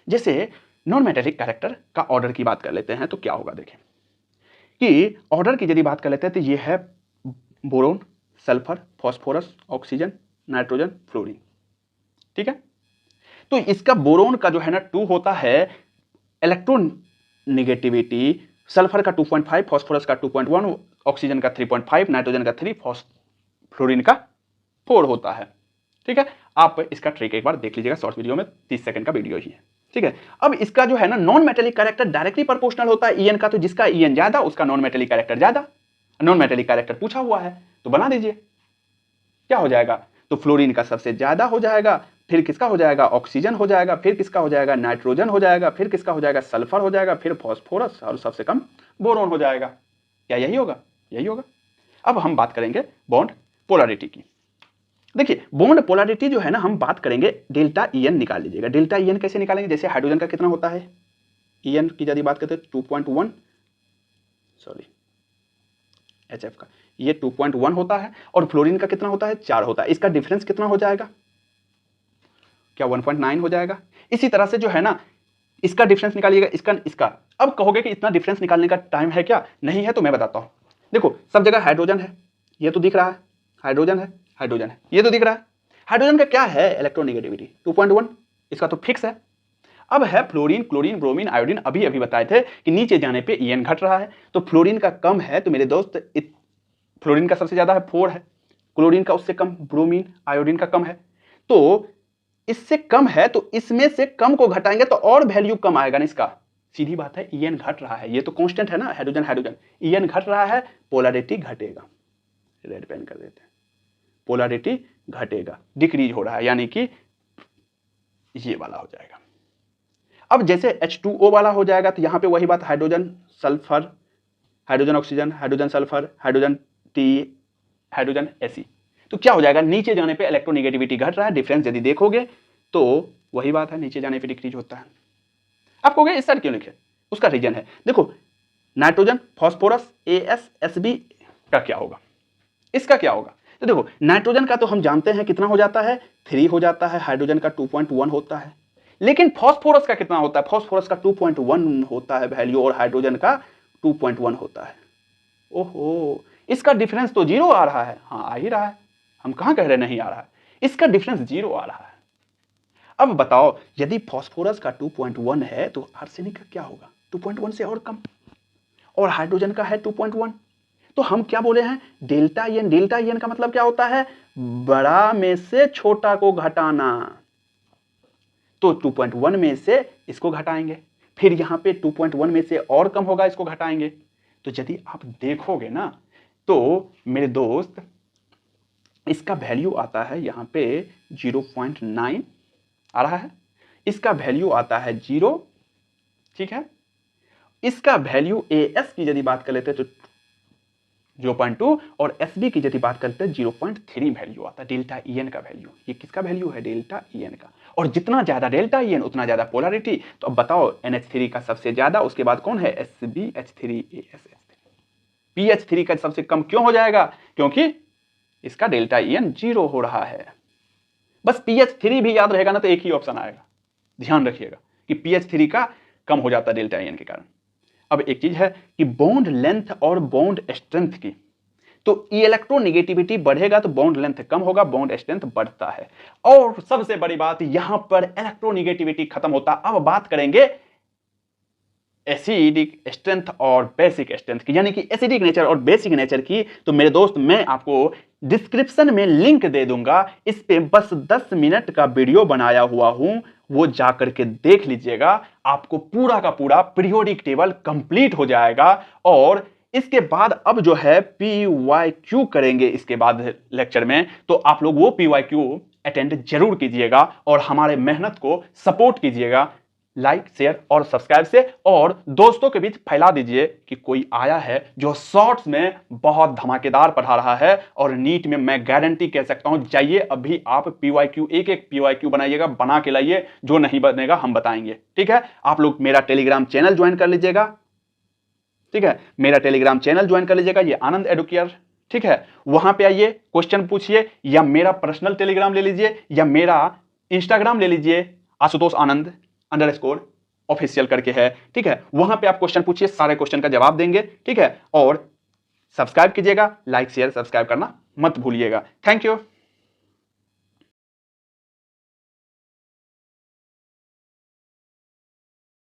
जैसे नॉन मेटेलिक कैरेक्टर का ऑर्डर की बात कर लेते हैं, तो क्या होगा देखें कि ऑर्डर की यदि बात कर लेते हैं तो ये है boron, sulphur, phosphorus, oxygen, nitrogen, fluorine, ठीक है। तो इसका बोरोन का जो है ना 2 होता है इलेक्ट्रॉन निगेटिविटी, सल्फर का 2.5, फास्फोरस का 2.1, ऑक्सीजन का 3.5, नाइट्रोजन का 3, फ्लोरीन का 4 होता है, ठीक है। आप इसका ट्रिक एक बार देख लीजिएगा, शॉर्ट वीडियो में 30 सेकंड का वीडियो ही है, ठीक है। अब इसका जो है ना non metallic character directly proportional होता है ईएन का, तो जिसका ईएन ज्यादा उसका नॉन मेटेलिक कैरेक्टर ज्यादा। नॉन मेटेलिक कैरेक्टर पूछा हुआ है तो बना दीजिए, क्या हो जाएगा? तो फ्लोरीन का सबसे ज्यादा हो जाएगा, फिर किसका हो जाएगा? ऑक्सीजन हो जाएगा, फिर किसका हो जाएगा? नाइट्रोजन हो जाएगा, फिर किसका हो जाएगा? सल्फर हो जाएगा, फिर फास्फोरस, और सबसे कम बोरोन हो जाएगा। क्या यही होगा? यही होगा। अब हम बात करेंगे बॉन्ड पोलैरिटी की। देखिए बॉन्ड पोलैरिटी जो है ना, हम बात करेंगे डेल्टा ईएन निकाल लीजिएगा। डेल्टा ईएन कैसे निकालेंगे? जैसे हाइड्रोजन का कितना होता है ईएन की यदि बात करते हैं 2.1, सॉरी एचएफ का ये 2.1 होता है, और फ्लोरीन का कितना होता है? 4 होता है। इसका डिफरेंस कितना हो जाएगा? क्या 1.9 हो जाएगा? इसी तरह से जो है ना इसका डिफरेंस निकालिएगा, इसका। अब कहोगे कि इतना डिफरेंस निकालने का टाइम है क्या? नहीं है, तो मैं बताता हूं। देखो सब जगह हाइड्रोजन है, ये तो दिख रहा है, हाइड्रोजन है, हाइड्रोजन है, ये तो दिख रहा है। हाइड्रोजन का क्या है इलेक्ट्रोनिगेटिविटी? 2.1, इसका तो फिक्स है। अब है फ्लोरीन, क्लोरीन, ब्रोमीन, आयोडीन। अभी बताए थे कि नीचे जाने पे ईएन घट रहा है, तो फ्लोरीन का कम है, तो मेरे दोस्त फ्लोरीन का सबसे ज्यादा है 4 है, क्लोरीन का उससे कम, ब्रोमीन, आयोडीन का कम है। तो इससे कम है, तो इसमें से कम को घटाएंगे तो और वैल्यू कम आएगा ना इसका। सीधी बात है, ईएन घट रहा है, ये तो कांस्टेंट है ना, हाइड्रोजन हाइड्रोजन, ईएन घट रहा है, पोलैरिटी घटेगा। रेड पेन कर देते हैं, पोलैरिटी घटेगा, डिक्रीज हो रहा है, यानी कि ये वाला हो जाएगा। अब जैसे H2O वाला हो जाएगा, तो यहां पे वही बात, hydrogen sulphur, hydrogen oxygen, hydrogen sulphur, hydrogen T, hydrogen He। तो क्या हो जाएगा, नीचे जाने पे इलेक्ट्रोनेगेटिविटी घट रहा है, डिफरेंस यदि देखोगे तो वही बात है, नीचे जाने पे डिक्रीज होता है। आप कहोगे इस साइड क्यों लिखे, उसका रीजन है, देखो नाइट्रोजन, फास्फोरस, एस, एसबी का क्या होगा, इसका क्या होगा। तो देखो नाइट्रोजन का तो हम जानते हैं कितना हो जाता है, 3 हो जाता है, हाइड्रोजन का 2.1 होता है, लेकिन फास्फोरस का कितना होता है, फास्फोरस का 2.1 होता है वैल्यू और हाइड्रोजन का 2.1 होता है। ओहो, इसका डिफरेंस तो 0 आ रहा है। हाँ, आ ही रहा है, हम कहां कह रहे नहीं आ रहा है, इसका डिफरेंस 0 आ रहा है। अब बताओ यदि फास्फोरस का 2.1 है तो आर्सेनिक का क्या होगा, 2.1 से और कम, और हाइड्रोजन का है 2.1। तो हम क्या बोले हैं, डेल्टा एन, डेल्टा एन का मतलब क्या होता है, बड़ा में से छोटा को घटाना। तो 2.1 में से इसको घटाएंगे, फिर यहां पे 2.1 में से और कम होगा, इसको घटाएंगे। तो यदि आप देखोगे ना तो मेरे दोस्त इसका वैल्यू आता है यहां पे 0.9 आ रहा है, इसका वैल्यू आता है 0, ठीक है। इसका वैल्यू एस की यदि बात कर लेते हैं तो 0.2 और एसबी की यदि बात करते हैं 0.3 वैल्यू आता है, डेल्टा ईएन का वैल्यू। ये किसका वैल्यू है, डेल्टा ईएन का। और जितना ज्यादा डेल्टा ईएन उतना ज्यादा पोलैरिटी। तो अब बताओ NH3 का सबसे ज्यादा, उसके बाद कौन है, SbH3ASH3। PH3 का सबसे कम क्यों हो जाएगा, क्योंकि इसका डेल्टा ईएन 0 हो रहा है। बस PH3 भी याद रहेगा ना तो एक ही ऑप्शन आएगा, ध्यान रखिएगा कि PH3 का कम हो जाता है डेल्टा ईएन के कारण। अब एक चीज है कि बॉन्ड लेंथ और बॉन्ड स्ट्रेंथ की, तो इलेक्ट्रोनेगेटिविटी बढ़ेगा तो बॉन्ड लेंथ कम होगा, बॉन्ड स्ट्रेंथ बढ़ता है। और सबसे बड़ी बात यहां पर इलेक्ट्रोनेगेटिविटी खत्म होता है। अब बात करेंगे एसिडिक स्ट्रेंथ और बेसिक स्ट्रेंथ की, यानी कि एसिडिक नेचर और बेसिक नेचर की। तो मेरे दोस्त मैं आपको डिस्क्रिप्शन में लिंक दे दूंगा, इस पे बस 10 मिनट का वीडियो बनाया हुआ हूं, वो जाकर के देख लीजिएगा, आपको पूरा का पूरा पीरियोडिक टेबल कंप्लीट हो जाएगा। और इसके बाद अब जो है PYQ करेंगे इसके बाद लेक्चर में, तो आप लोग वो PYQ अटेंड जरूर कीजिएगा और हमारे मेहनत को सपोर्ट कीजिएगा लाइक, शेयर और सब्सक्राइब से, और दोस्तों के बीच फैला दीजिए कि कोई आया है जो शॉर्ट्स में बहुत धमाकेदार पढ़ा रहा है। और नीट में मैं गारंटी कह सकता हूं, जाइए अभी आप PYQ एक PYQ बनाइएगा, बना के लाइए, जो नहीं बनेगा हम बताएंगे, ठीक है। आप लोग मेरा टेलीग्राम चैनल ज्वाइन कर लीजिएगा, ठीक है, मेरा टेलीग्राम चैनल ज्वाइन कर लीजिएगा, ये आनंद एडुकेयर, ठीक है। वहां पे आइए, क्वेश्चन पूछिए, या मेरा पर्सनल टेलीग्राम ले लीजिए, या मेरा इंस्टाग्राम ले लीजिए, आशुतोष आनंद _ऑफिशियल करके है, ठीक है। वहां पे आप क्वेश्चन पूछिए, सारे क्वेश्चन का जवाब देंगे, ठीक है। और सब्सक्राइब कीजिएगा, लाइक शेयर सब्सक्राइब करना मत भूलिएगा। Thank you.